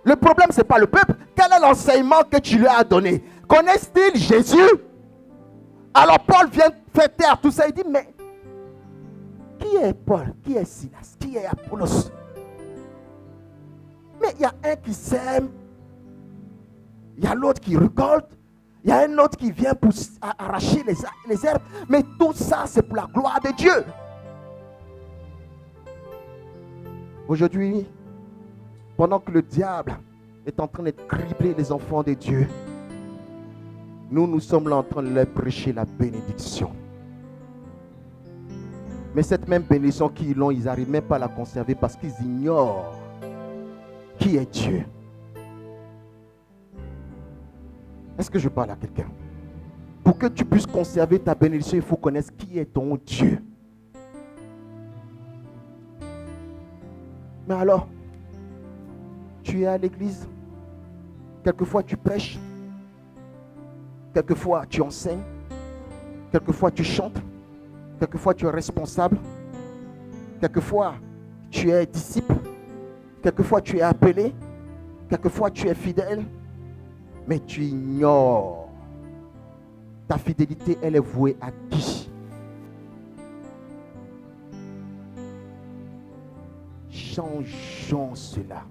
Speaker 1: Le problème, ce n'est pas le peuple. Quel est l'enseignement que tu lui as donné? Connaissent-ils Jésus? Alors Paul vient faire taire tout ça. Il dit, mais qui est Paul? Qui est Silas? Qui est Apollos? Mais il y a un qui sème. Il y a l'autre qui récolte. Il y a un autre qui vient pour arracher les herbes. Mais tout ça, c'est pour la gloire de Dieu. Aujourd'hui, pendant que le diable est en train de cribler les enfants de Dieu, nous sommes là en train de leur prêcher la bénédiction. Mais cette même bénédiction qu'ils ont, ils n'arrivent même pas à la conserver parce qu'ils ignorent qui est Dieu. Est-ce que je parle à quelqu'un? Pour que tu puisses conserver ta bénédiction, il faut connaître qui est ton Dieu. Mais alors, tu es à l'église, quelquefois tu prêches, quelquefois tu enseignes, quelquefois tu chantes, quelquefois tu es responsable, quelquefois tu es disciple, quelquefois tu es appelé, quelquefois tu es fidèle, mais tu ignores. Ta fidélité, elle est vouée à qui? Changeons cela.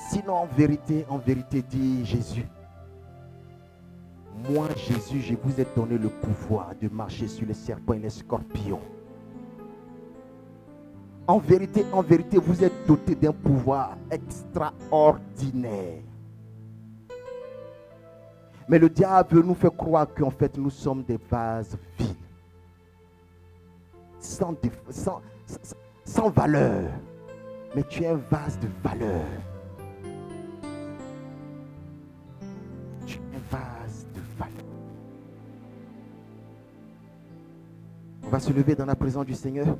Speaker 1: Sinon, en vérité, dit Jésus, moi, Jésus, je vous ai donné le pouvoir de marcher sur les serpents et les scorpions. En vérité, vous êtes doté d'un pouvoir extraordinaire. Mais le diable veut nous faire croire qu'en fait, nous sommes des vases vides. Sans valeur. Mais tu es un vase de valeur. Tu es un vase de valeur. On va se lever dans la présence du Seigneur.